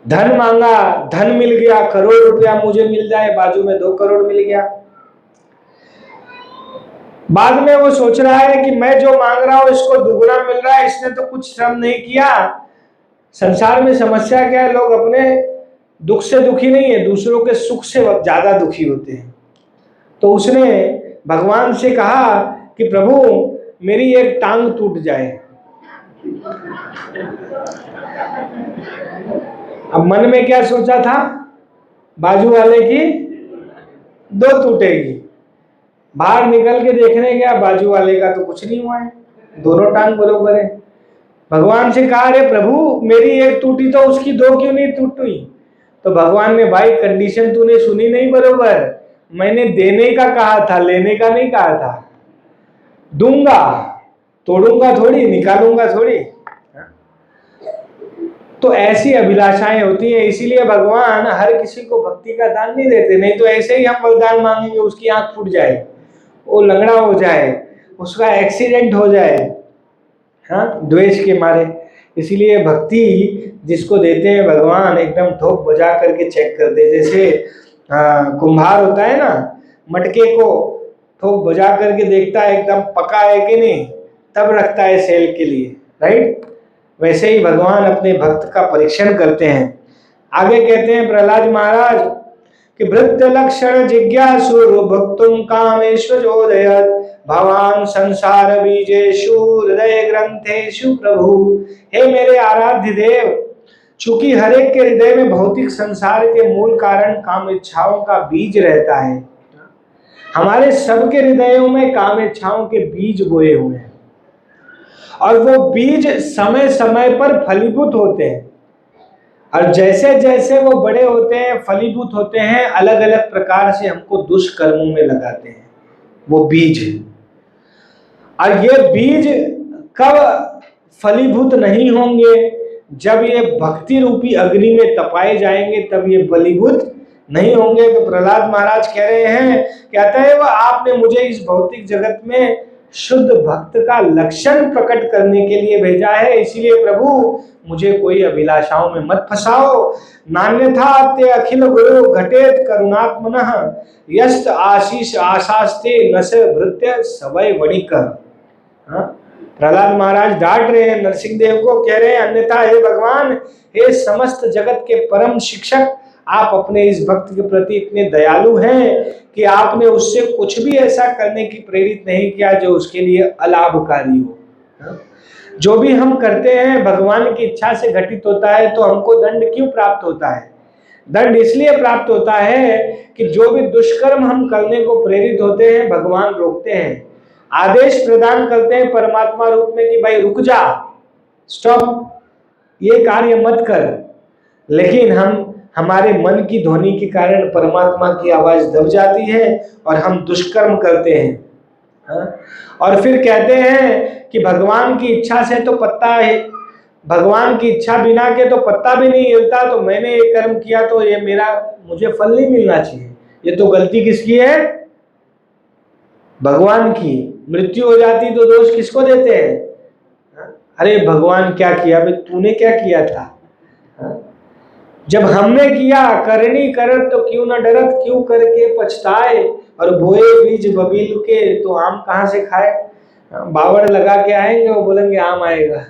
धन मांगा, धन मिल गया, करोड़ रुपया मुझे मिल जाए, बाजू में 2 करोड़ मिल गया। बाद में वो सोच रहा है कि मैं जो मांग रहा हूं इसको दुगना मिल रहा है, इसने तो कुछ श्रम नहीं किया। संसार में समस्या क्या है, लोग अपने दुख से दुखी नहीं है, दूसरों के सुख से ज्यादा दुखी होते हैं। तो उसने भगवान से कहा कि प्रभु मेरी एक टांग टूट जाए। अब मन में क्या सोचा था, बाजू वाले की 2 टूटेगी। बाहर निकल के देखने गया, बाजू वाले का तो कुछ नहीं हुआ है, दोनों टांग बरोबर है। भगवान से कहा अरे प्रभु मेरी एक टूटी तो उसकी 2 क्यों नहीं टूटी? तो भगवान ने भाई कंडीशन तूने सुनी नहीं बरोबर, मैंने देने का कहा था, लेने का नहीं कहा था। दूंगा, तोड़ूंगा थोड़ी, निकालूंगा थोड़ी। तो ऐसी अभिलाषाएं होती हैं, इसीलिए भगवान हर किसी को भक्ति का दान नहीं देते। नहीं तो ऐसे ही हम वरदान मांगेंगे, उसकी आंख फूट जाए, वो लंगड़ा हो जाए, उसका एक्सीडेंट हो जाए, हाँ, द्वेष के मारे। इसीलिए भक्ति जिसको देते हैं भगवान एकदम ठोक बजा करके चेक करते। जैसे कुम्हार होता है ना, मटके को ठोक बजा करके देखता है एकदम पका है कि नहीं, तब रखता है सेल के लिए, राइट। वैसे ही भगवान अपने भक्त का परीक्षण करते हैं। आगे कहते हैं प्रहलाद महाराज कि भृत्य लक्षण जिज्ञासु भक्तुम कामेश्वरोदयत् भवान संसार बीजेषु हृदय ग्रंथेषु प्रभु। हे मेरे आराध्य देव, चूंकि हर एक के हृदय में भौतिक संसार के मूल कारण काम इच्छाओं का बीज रहता है, हमारे सबके हृदयों में काम इच्छाओं के बीज बोए हुए हैं और वो बीज समय समय पर फलीभूत होते हैं और जैसे जैसे वो बड़े होते हैं, फलीभूत होते हैं, अलग अलग प्रकार से हमको दुष्कर्मों में लगाते हैं वो बीज। और ये बीज कब फलीभूत नहीं होंगे? जब ये भक्ति रूपी अग्नि में तपाए जाएंगे तब ये फलीभूत नहीं होंगे। तो प्रहलाद महाराज कह रहे हैं, कहता है वह आपने मुझे इस भौतिक जगत में शुद्ध भक्त का लक्षण प्रकट करने के लिए भेजा है, इसीलिए प्रभु मुझे कोई अभिलाषाओं में मत फंसाओ। नान्यथा ते अखिल गुरु घटेत करुणात्मनः यस्त आशीष आशास्ते नस भृत्य सवय वणिक। प्रहलाद महाराज डांट रहे हैं नरसिंह देव को, कह रहे हैं अन्यथा हे भगवान, हे समस्त जगत के परम शिक्षक, आप अपने इस भक्त के प्रति इतने दयालु हैं कि आपने उससे कुछ भी ऐसा करने की प्रेरित नहीं किया जो उसके लिए अलाभकारी हो। जो भी हम करते हैं भगवान की इच्छा से घटित होता है, तो हमको दंड क्यों प्राप्त होता है? दंड इसलिए प्राप्त होता है कि जो भी दुष्कर्म हम करने को प्रेरित होते हैं भगवान रोकते हैं, आदेश प्रदान करते हैं परमात्मा रूप में कि भाई रुक जा, स्टॉप, ये कार्य मत कर। लेकिन हम हमारे मन की ध्वनि के कारण परमात्मा की आवाज दब जाती है और हम दुष्कर्म करते हैं। और फिर कहते हैं कि भगवान की इच्छा से तो पत्ता है, भगवान की इच्छा बिना के तो पत्ता भी नहीं हिलता, तो मैंने ये कर्म किया तो ये मुझे फल नहीं मिलना चाहिए। ये तो गलती किसकी है? भगवान की। मृत्यु हो जाती तो दोष किसको देते हैं? अरे भगवान क्या किया, भाई तूने क्या किया था? जब हमने किया, करनी करत तो क्यों न डरत, क्यों करके पछताए, और बोए बीज बबील के तो आम कहाँ से खाए। बावड़ लगा के आएंगे, वो बोलेंगे आम आएगा,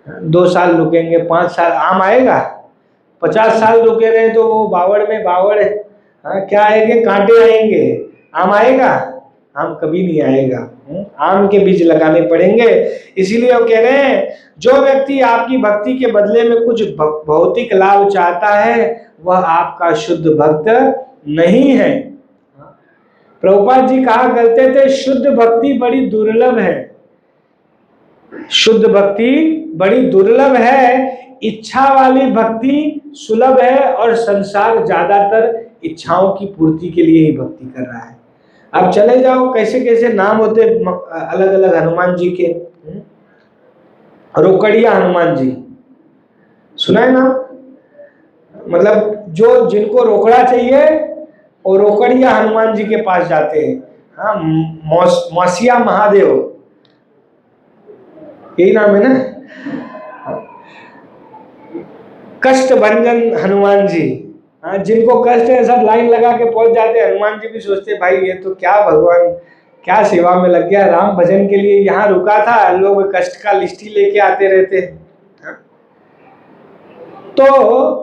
2 साल रुकेंगे, 5 साल आम आएगा, 50 साल रुके रहे तो वो बावड़ में बावड़ है, क्या आएंगे? कांटे आएंगे, आम आएगा? आम कभी नहीं आएगा। आम के बीज लगाने पड़ेंगे। इसीलिए वो कह रहे हैं जो व्यक्ति आपकी भक्ति के बदले में कुछ भौतिक लाभ चाहता है वह आपका शुद्ध भक्त नहीं है। प्रभुपाद जी कहा करते थे शुद्ध भक्ति बड़ी दुर्लभ है, शुद्ध भक्ति बड़ी दुर्लभ है, इच्छा वाली भक्ति सुलभ है और संसार ज्यादातर इच्छाओं की पूर्ति के लिए ही भक्ति कर रहा है। आप चले जाओ कैसे कैसे नाम होते अलग अलग हनुमान जी के। रोकड़िया हनुमान जी सुना है ना? मतलब जो जिनको रोकड़ा चाहिए वो रोकड़िया हनुमान जी के पास जाते हैं। मौसिया महादेव यही नाम है ना? कष्ट भंजन हनुमान जी, जिनको कष्ट है सब लाइन लगा के पहुंच जाते हैं। हनुमान जी भी सोचते भाई ये तो क्या भगवान क्या सेवा में लग गया, राम भजन के लिए यहाँ रुका था, लोग कष्ट का लिस्ट ही लेके आते रहते हैं। तो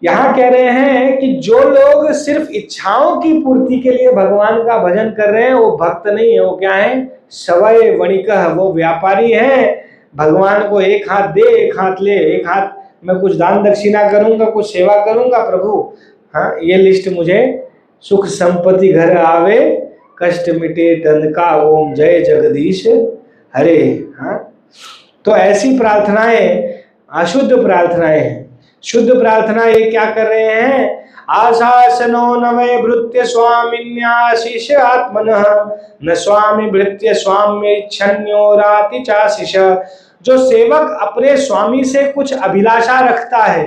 यहाँ कह रहे हैं कि जो लोग सिर्फ इच्छाओं की पूर्ति के लिए भगवान का भजन कर रहे हैं वो भक्त नहीं है, वो क्या है? सवय वणिक, वो व्यापारी है। भगवान को एक हाथ दे एक हाथ ले, एक हाथ मैं कुछ दान दक्षिणा करूंगा, कुछ सेवा करूंगा प्रभु, हाँ ये लिस्ट मुझे सुख संपत्ति घर आवे, कष्ट मिटे तन का, ओम जय जगदीश हरे। हाँ तो ऐसी प्रार्थनाएं अशुद्ध प्रार्थनाएं हैं। शुद्ध प्रार्थना ये क्या कर रहे हैं? आशासनो नवय भृत्य स्वामिन्याशिष आत्मनः न स्वामी भृत्य स्वाम्यच्छन्यो राति चाशिष। जो सेवक अपने स्वामी से कुछ अभिलाषा रखता है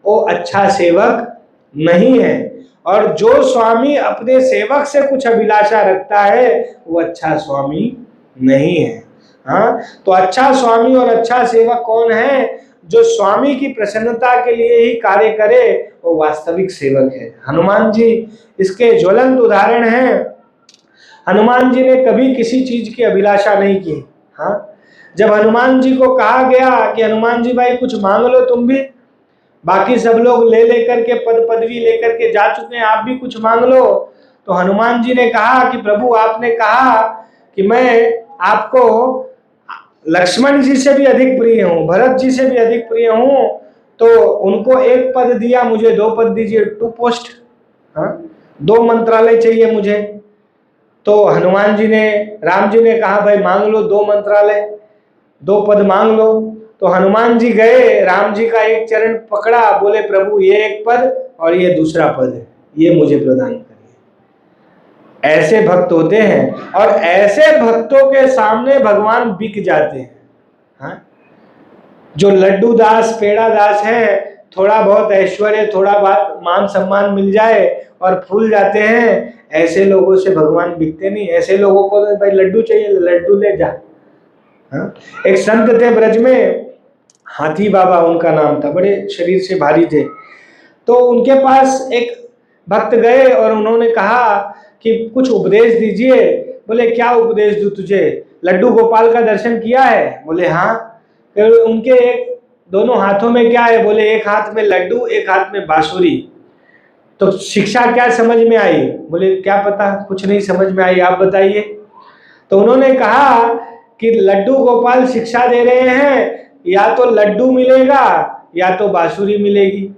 वो अच्छा सेवक नहीं है, और जो स्वामी अपने सेवक से कुछ अभिलाषा रखता है वो अच्छा स्वामी नहीं है। हाँ तो अच्छा स्वामी और अच्छा सेवक कौन है? जो स्वामी की प्रसन्नता के लिए ही कार्य करे वो वास्तविक सेवक है। हनुमान जी इसके ज्वलंत उदाहरण हैं। हनुमान जी ने कभी किसी चीज की अभिलाषा नहीं की। हाँ जब हनुमान जी को कहा गया कि हनुमान जी भाई कुछ मांग लो तुम भी, बाकी सब लोग ले लेकर के पद पदवी लेकर के जा चुके हैं, आप भी कुछ मांग लो। तो हनुमान जी ने कहा कि प्रभु आपने कहा कि मैं आपको लक्ष्मण जी से भी अधिक प्रिय हूँ, भरत जी से भी अधिक प्रिय हूँ, तो उनको एक पद दिया, मुझे 2 पद दीजिए, 2 पोस्ट, हाँ 2 मंत्रालय चाहिए मुझे। तो हनुमान जी ने, राम जी ने कहा भाई मांग लो 2 मंत्रालय, 2 पद मांग लो। तो हनुमान जी गए, राम जी का एक चरण पकड़ा, बोले प्रभु ये 1 पद और ये दूसरा पद है, ये मुझे प्रदान करिए। ऐसे भक्त होते हैं और ऐसे भक्तों के सामने भगवान बिक जाते हैं। हाँ? जो लड्डू दास पेड़ा दास है, थोड़ा बहुत ऐश्वर्य, थोड़ा बहुत मान सम्मान मिल जाए और फूल जाते हैं, ऐसे लोगों से भगवान बिकते नहीं। ऐसे लोगों को भाई लड्डू चाहिए, लड्डू ले जा। हाँ? एक संत थे ब्रज में, हाथी बाबा उनका नाम था, बड़े शरीर से भारी थे। तो उनके पास एक भक्त गए और उन्होंने कहा कि कुछ उपदेश दीजिए। बोले क्या उपदेश दूं तुझे, लड्डू गोपाल का दर्शन किया है? बोले हाँ। फिर उनके दोनों हाथों में क्या है? बोले एक हाथ में लड्डू, एक हाथ में बांसुरी। तो शिक्षा क्या समझ में आई? बोले क्या पता, कुछ नहीं समझ में आई, आप बताइए। तो उन्होंने कहा कि लड्डू गोपाल शिक्षा दे रहे हैं, या तो लड्डू मिलेगा या तो बांसुरी मिलेगी,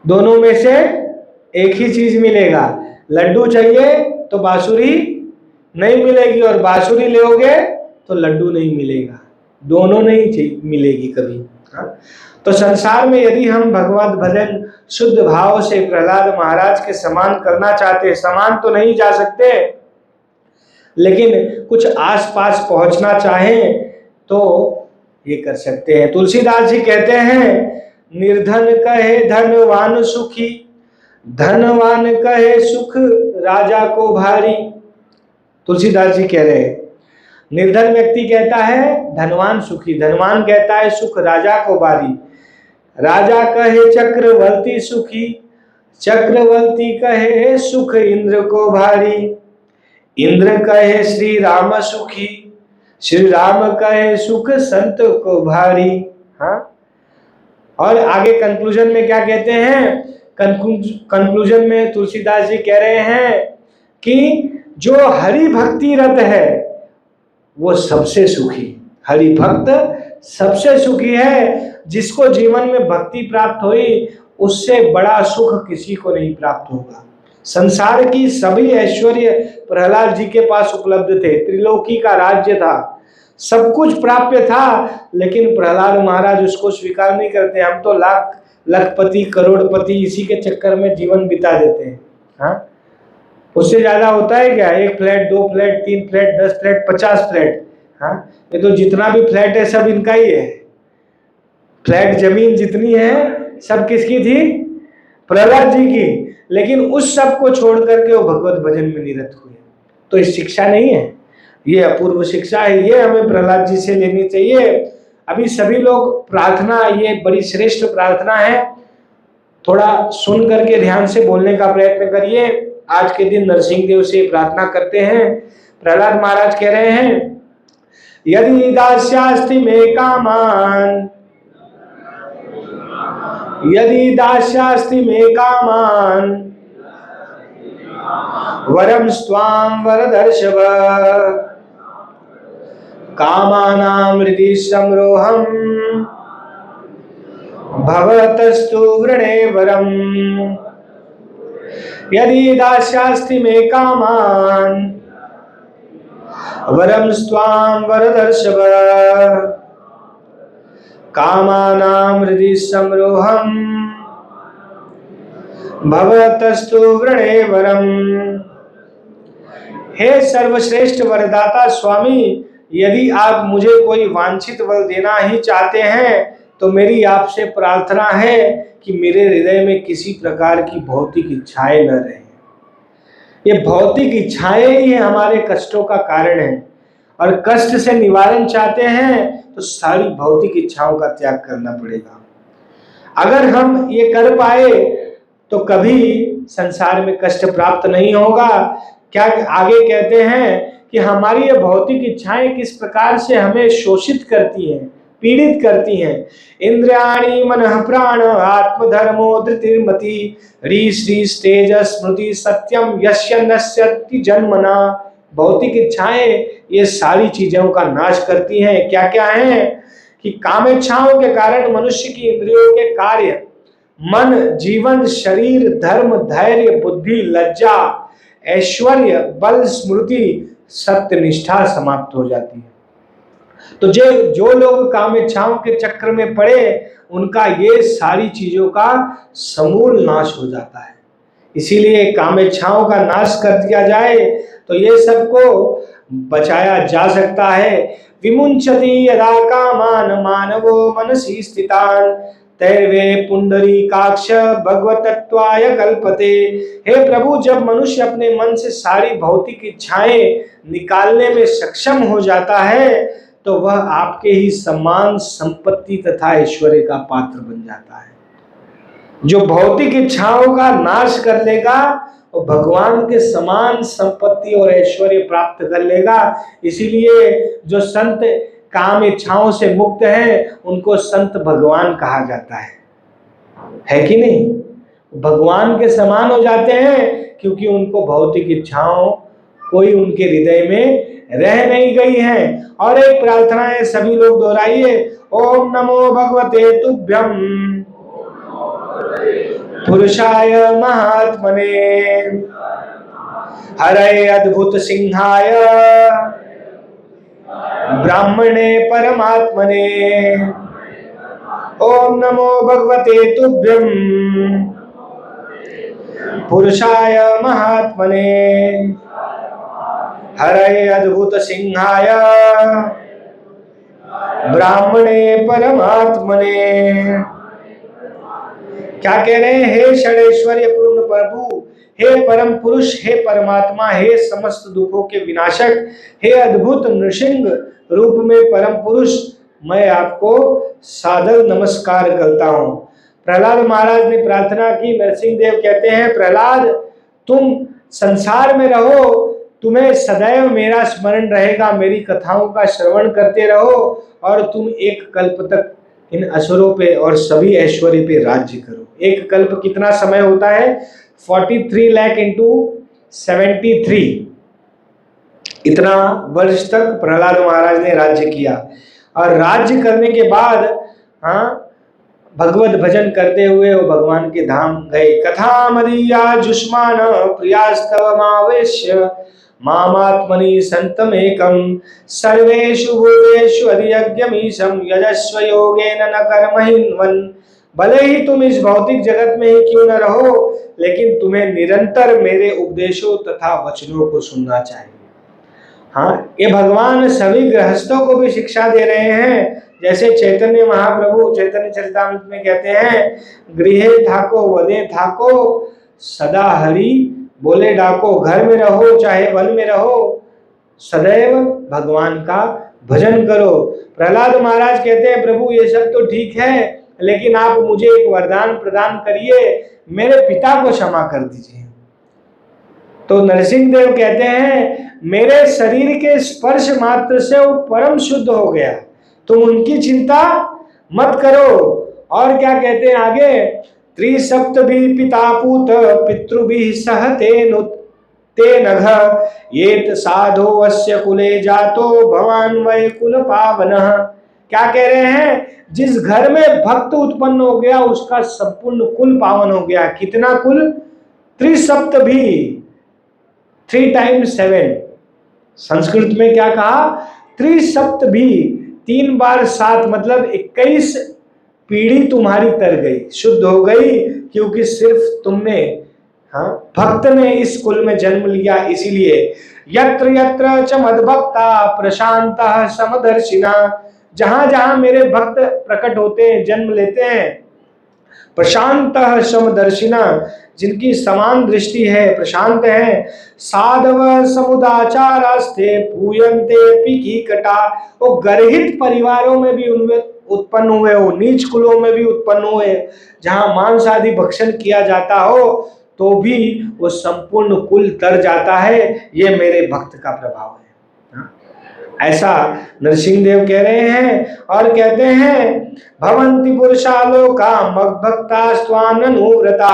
दोनों में से एक ही चीज मिलेगा। लड्डू चाहिए तो बांसुरी नहीं मिलेगी, और बांसुरी लोगे तो लड्डू नहीं मिलेगा, दोनों नहीं मिलेगी कभी। हाँ? तो संसार में यदि हम भगवत भजन शुद्ध भाव से प्रहलाद महाराज के समान करना चाहते, समान तो नहीं जा सकते, लेकिन कुछ आसपास पहुंचना चाहें तो ये कर सकते हैं। तुलसीदास जी कहते हैं, निर्धन कहे धनवान सुखी, धनवान कहे सुख राजा को भारी। तुलसीदास जी कह रहे हैं, निर्धन व्यक्ति कहता है धनवान सुखी, धनवान कहता है सुख राजा को भारी, राजा कहे चक्रवर्ती सुखी, चक्रवर्ती कहे सुख इंद्र को भारी, इंद्र कहे श्री राम सुखी, श्री राम कहे सुख संत को भारी। हाँ? और आगे कंक्लूजन में क्या कहते हैं? कंक्लूजन में तुलसीदास जी कह रहे हैं कि जो हरि भक्ति रत है वो सबसे सुखी, हरि भक्त सबसे सुखी है। जिसको जीवन में भक्ति प्राप्त हुई, उससे बड़ा सुख किसी को नहीं प्राप्त होगा। संसार की सभी ऐश्वर्य प्रहलाद जी के पास उपलब्ध थे, त्रिलोकी का राज्य था, सब कुछ प्राप्य था, लेकिन प्रहलाद महाराज उसको स्वीकार नहीं करते। हम तो लाख लखपति करोड़पति इसी के चक्कर में जीवन बिता देते हैं। हाँ? उससे ज्यादा होता है क्या? 1 flat, 2 flat, 3 flat, 10 flat, 50 flat. हाँ? ये तो जितना भी फ्लैट है सब इनका ही है। फ्लैट जमीन जितनी है सब किसकी थी? प्रहलाद जी की। लेकिन उस सब को छोड़ करके वो भगवत भजन में निरत हुए। तो ये शिक्षा नहीं है, ये अपूर्व शिक्षा है, ये हमें प्रहलाद जी से लेनी चाहिए। अभी सभी लोग प्रार्थना, ये बड़ी श्रेष्ठ प्रार्थना है, थोड़ा सुन करके ध्यान से बोलने का प्रयत्न करिए। आज के दिन नरसिंह देव से प्रार्थना करते हैं। प्रहलाद महाराज कह रहे हैं, यदि दास्यास्ति में कामान, यदि दास्यास्ति में कामान, वरम स्वाम वरदर्शव, कामानां हृदि संरोहम, भवतस्तु वृणे वरम। यदि दास्यास्ति में कामान, वरम स्वाम वरदर्शव, कामानां हृदि संरोहम, भवतस्तु वृणे वरम। हे सर्वश्रेष्ठ वरदाता स्वामी, यदि आप मुझे कोई वांछित वर देना ही चाहते हैं तो मेरी आपसे प्रार्थना है कि मेरे हृदय में किसी प्रकार की भौतिक इच्छाएं न रहें। ये भौतिक इच्छाएं ही हमारे कष्टों का कारण है, और कष्ट से निवारण चाहते हैं तो सारी भौतिक इच्छाओं का त्याग करना पड़ेगा। अगर हम ये कर पाए तो कभी संसार में कष्ट प्राप्त नहीं होगा। क्या आगे कहते हैं कि हमारी ये भौतिक इच्छाएं किस प्रकार से हमें शोषित करती हैं, पीड़ित करती हैं। इंद्रियाणि मनः प्राण आत्मधर्मो धृतिर्मति ह्री श्री तेज स्मृति सत्यम यस्य नश्यति जन्मना। भौतिक इच्छाएं ये सारी चीजों का नाश करती हैं। क्या क्या है कि कामेच्छाओं के कारण मनुष्य की इंद्रियों के कार्य, मन, जीवन, शरीर, धर्म, धैर्य, बुद्धि, लज्जा, ऐश्वर्य, बल, स्मृति, सत्य, निष्ठा समाप्त हो जाती है। तो जो लोग कामेच्छाओं के चक्र में पड़े उनका ये सारी चीजों का समूल नाश हो जाता है। इसीलिए कामेच्छाओं का नाश कर दिया जाए तो ये सबको बचाया जा सकता है। विमुंचति यदा कामान मानवो मनसि स्थितान तैर्वे पुंडरीकाक्ष भगवतत्वाय कल्पते। हे प्रभु, जब मनुष्य अपने मन से सारी भौतिक इच्छाएं निकालने में सक्षम हो जाता है तो वह आपके ही सम्मान, संपत्ति तथा ऐश्वर्य का पात्र बन जाता है। जो भौतिक इच्छाओं का नाश कर लेगा वो भगवान के समान संपत्ति और ऐश्वर्य प्राप्त कर लेगा। इसीलिए जो संत काम इच्छाओं से मुक्त हैं उनको संत भगवान कहा जाता है कि नहीं? भगवान के समान हो जाते हैं क्योंकि उनको भौतिक इच्छाओं कोई उनके हृदय में रह नहीं गई है। और एक प्रार्थना है, सभी लोग दोहराइए, ओम नमो भगवते तुभ्यम पुरुषाय महात्मने हरे अद्भुत सिंहाय ब्राह्मणे परमात्मने। ओम नमो भगवते तुभ्यम पुरुषाय महात्मने हरे अद्भुत सिंहाय ब्राह्मणे परमात्मने। क्या कह रहे हैं? हे षडेश्वर्य पूर्ण प्रभु, हे परम पुरुष, हे परमात्मा, हे समस्त दुखों के विनाशक, हे अद्भुत नृसिंह रूप में परम पुरुष, मैं आपको सादर नमस्कार करता हूँ। प्रहलाद महाराज ने प्रार्थना की। नरसिंह देव कहते हैं, प्रहलाद तुम संसार में रहो, तुम्हें सदैव मेरा स्मरण रहेगा, मेरी कथाओं का श्रवण करते रहो और तुम एक कल्प तक इन असुरों पे और सभी ऐश्वर्य पे राज्य करो। एक कल्प कितना समय होता है? 43 लाख इंटू 73, इतना वर्ष तक प्रहलाद महाराज ने राज्य किया। और राज्य करने के बाद भगवत भजन करते हुए वो भगवान के धाम गए। कथा मदीया जुष्मान प्रियास्तव मावेश्य मामात्मनि संतमेकं सर्वेषु भूतेषु अधियज्ञमीशं यजस्व योगेन न कर्महिन्वन्। भले ही तुम इस भौतिक जगत में ही क्यों न रहो, लेकिन तुम्हें निरंतर मेरे उपदेशों तथा वचनों को सुनना चाहिए। हाँ, ये भगवान सभी गृहस्थों को भी शिक्षा दे रहे हैं। जैसे चैतन्य महाप्रभु चैतन्य चरितामृत में कहते हैं, गृहे थाको वदे थाको सदा हरि बोले डाको। घर में रहो चाहे वन में रहो, सदैव भगवान का भजन करो। प्रहलाद महाराज कहते हैं, प्रभु ये सब तो ठीक है, लेकिन आप मुझे एक वरदान प्रदान करिए, मेरे पिता को क्षमा कर दीजिए। तो नरसिंह देव कहते हैं, मेरे शरीर के स्पर्श मात्र से वो परम शुद्ध हो गया, तुम उनकी चिंता मत करो। और क्या कहते हैं आगे? त्रिसप्तभि पिता पूत पितृभि सहते ते नघ येत साधो अस्य कुले जातो भवान वै कुल पावनः। क्या कह रहे हैं? जिस घर में भक्त उत्पन्न हो गया उसका संपूर्ण कुल पावन हो गया। कितना कुल? त्रिसप्तभि, 3 times 7। संस्कृत में क्या कहा? त्रिसप्तभि, 3 बार 7, मतलब 21 पीढ़ी तुम्हारी तर गई, शुद्ध हो गई, क्योंकि सिर्फ तुमने भक्त ने इस कुल में जन्म लिया। इसीलिए यत्र यत्र च मद्भक्ता प्रशांतः समदर्शिना, जहां जहां मेरे भक्त प्रकट होते हैं, जन्म लेते हैं, प्रशांतः समदर्शिना, जिनकी समान दृष्टि है, प्रशांत है, साधव समुदाचारास्ते पूयन्ते पिकीकटा। वो गर्हित परिवारों में भी उनमें उत्पन्न हुए हो, नीच कुलों में भी उत्पन्न हुए, जहां मांस आदि भक्षण किया जाता हो तो भी वो संपूर्ण कुल तर जाता है। ये मेरे भक्त का प्रभाव है। ऐसा नरसिंह देव कह रहे हैं और कहते हैं भवन्ति पुरुषा लोका मद्भक्ता स्वाननुव्रता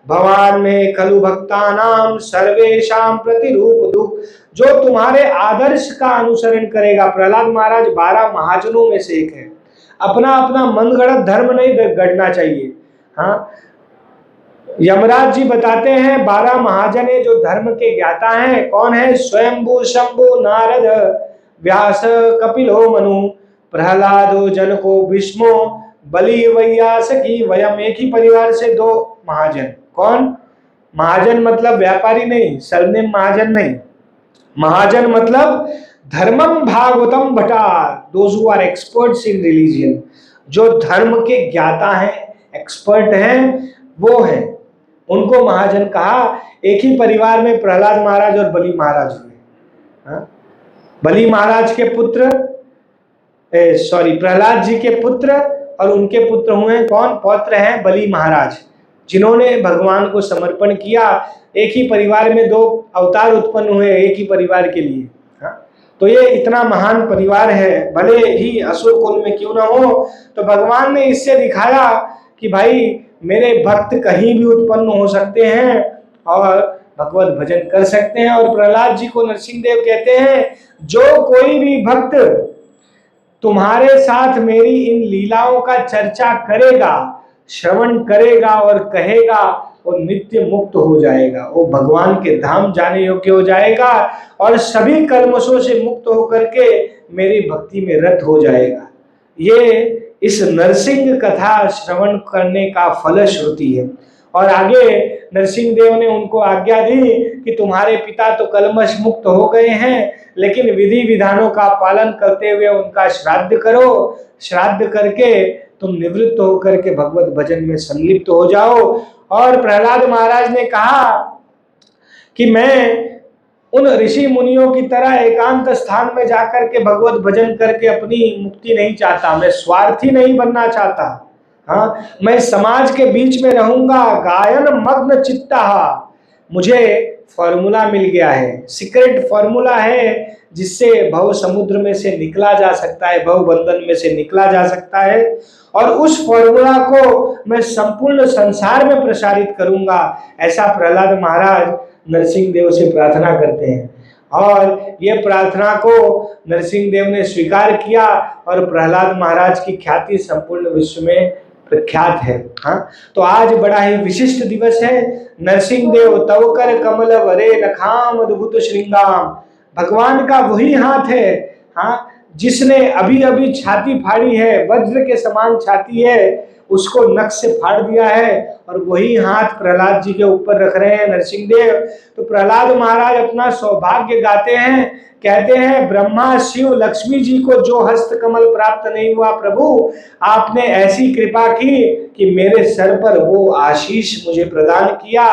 भवान में खलु भक्तानाम सर्वेशाम प्रतिरूप दुख। जो तुम्हारे आदर्श का अनुसरण करेगा, प्रहलाद महाराज 12 महाजनों में से एक है। अपना अपना मनगढ़ंत धर्म नहीं गढ़ना चाहिए। हाँ, यमराज जी बताते हैं 12 महाजन है जो धर्म के ज्ञाता हैं। कौन है? स्वयंभू, शंभु, नारद, व्यास, कपिलो, मनु, प्रहलादो, जनको, भीष्मो, बलि, वैयासकी, वयम। एक ही परिवार से 2 महाजन। कौन? महाजन मतलब व्यापारी नहीं, सरनेम महाजन नहीं। महाजन मतलब धर्मम भागवतम भटार, those who are experts in religion. जो धर्म के ज्ञाता हैं, एक्सपर्ट हैं, वो हैं, उनको महाजन कहा। एक ही परिवार में प्रहलाद महाराज और बलि महाराज हुए। बलि महाराज के पुत्र प्रहलाद जी के पुत्र और उनके पुत्र हुए कौन? पौत्र हैं बलि महाराज, जिन्होंने भगवान को समर्पण किया। एक ही परिवार में 2 अवतार उत्पन्न हुए एक ही परिवार के लिए। तो ये इतना महान परिवार है, भले ही असुर कुल में क्यों ना हो। तो भगवान ने इससे दिखाया कि भाई मेरे भक्त कहीं भी उत्पन्न हो सकते हैं और भगवत भजन कर सकते हैं। और प्रहलाद जी को नरसिंह देव कहते हैं जो कोई भी भक्त तुम्हारे साथ मेरी इन लीलाओं का चर्चा करेगा, श्रवण करेगा और कहेगा, वो नित्य मुक्त हो जाएगा, वो भगवान के धाम जाने योग्य हो जाएगा और सभी कल्मशों से मुक्त होकर के मेरी भक्ति में रत हो जाएगा। ये इस नरसिंह कथा श्रवण करने का फलश्रुति है। और आगे नरसिंह देव ने उनको आज्ञा दी कि तुम्हारे पिता तो कल्मश मुक्त हो गए हैं, लेकिन विधि विधानों का पालन करते हुए उनका श्राद्ध करो। श्राद्ध करके तुम निवृत्त होकर के भगवत भजन में संलिप्त हो जाओ। और प्रहलाद महाराज ने कहा कि मैं उन ऋषि मुनियों की तरह एकांत स्थान में जाकर के भगवत भजन करके अपनी मुक्ति नहीं चाहता, मैं स्वार्थी नहीं बनना चाहता। हाँ, मैं समाज के बीच में रहूंगा, गायन मग्न चित्ता। मुझे फॉर्मूला मिल गया है, सीक्रेट फॉर्मूला है जिससे भव समुद्र में से निकला जा सकता है, भव बंधन में से निकला जा सकता है। और उस फॉर्मूला को मैं संपूर्ण संसार में प्रसारित करूंगा। ऐसा प्रहलाद महाराज नरसिंह देव से प्रार्थना करते हैं और ये प्रार्थना को नरसिंह देव ने स्वीकार किया और प्रहलाद महाराज की ख्याति संपूर्ण विश्व में प्रख्यात है। हाँ, तो आज बड़ा ही विशिष्ट दिवस है। नरसिंह देव तव कर कमल वरे लखाम अद्भुत श्रृंगाम। भगवान का वही हाथ है, हाँ, जिसने अभी अभी छाती फाड़ी है, वज्र के समान छाती है, उसको नख से फाड़ दिया है और वही हाथ प्रहलाद जी के ऊपर रख रहे हैं नरसिंह देव। तो प्रहलाद महाराज अपना सौभाग्य गाते हैं, कहते हैं ब्रह्मा शिव लक्ष्मी जी को जो हस्त कमल प्राप्त नहीं हुआ प्रभु, आपने ऐसी कृपा की कि मेरे सर पर वो आशीष मुझे प्रदान किया।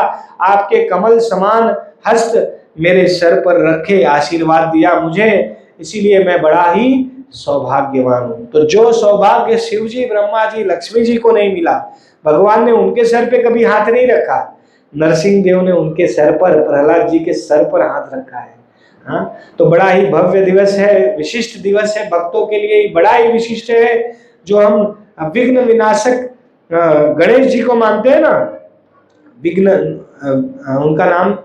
आपके कमल समान हस्त मेरे सर पर रखे आशीर्वाद दिया मुझे, इसीलिए मैं बड़ा ही सौभाग्यवान हूं। तो जो सौभाग्य शिव जी, ब्रह्मा जी, लक्ष्मी जी को नहीं मिला, भगवान ने उनके सर पे कभी हाथ नहीं रखा, नरसिंह देव ने उनके सर पर, प्रहलाद जी के सर पर हाथ रखा है। हाँ, तो बड़ा ही भव्य दिवस है, विशिष्ट दिवस है, भक्तों के लिए बड़ा ही विशिष्ट है। जो हम विघ्न विनाशक गणेश जी को मानते हैं ना, विघ्न, उनका नाम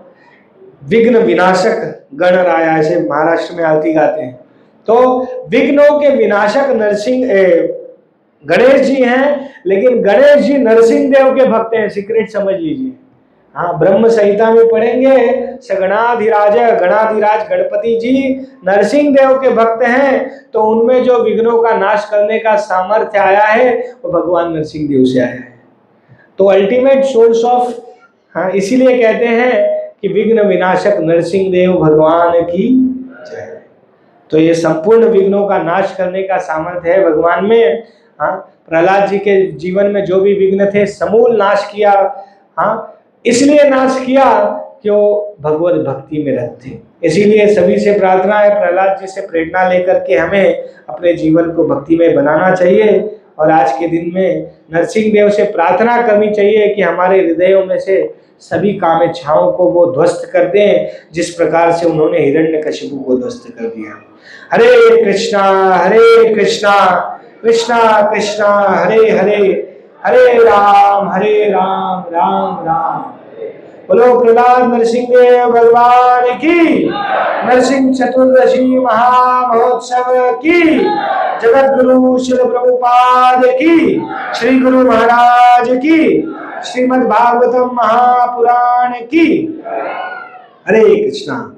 विघ्न विनाशक गणराया, ऐसे महाराष्ट्र में आरती गाते हैं। तो विघ्नों के विनाशक नरसिंह गणेश जी हैं, लेकिन गणेश जी नरसिंह देव के भक्त हैं, सीक्रेट समझ लीजिए। हाँ, ब्रह्म संहिता में पढ़ेंगे, सगणाधिराज गणाधिराज गणपति जी नरसिंह देव के भक्त हैं। तो उनमें जो विघ्नों का नाश करने का सामर्थ्य आया है वो भगवान नरसिंह देव से आया है। तो अल्टीमेट सोर्स ऑफ, हाँ, इसीलिए कहते हैं कि विघ्न विनाशक नरसिंह देव भगवान की जय। तो ये संपूर्ण विघ्नों का नाश करने का सामर्थ्य है भगवान में। हाँ, प्रहलाद जी के जीवन में जो भी विघ्न थे समूल नाश किया। हाँ, इसलिए नाश किया कि वो भगवत भक्ति में रहते थे। इसीलिए सभी से प्रार्थना है, प्रहलाद जी से प्रेरणा लेकर के हमें अपने जीवन को भक्ति में बनाना चाहिए और आज के दिन में नरसिंह देव से प्रार्थना करनी चाहिए कि हमारे हृदयों में से सभी कामेच्छाओं को वो ध्वस्त कर दें, जिस प्रकार से उन्होंने हिरण्यकशिपु को ध्वस्त कर दिया। हरे कृष्णा कृष्णा कृष्णा हरे हरे, हरे राम राम राम। बोलो प्रहलाद नरसिंह देव भगवान की, नरसिंह चतुर्दशी महामहोत्सव की, जगत गुरु श्री प्रभुपाद की, श्री गुरु महाराज की, श्रीमद् भागवतम महापुराण की। हरे कृष्णा।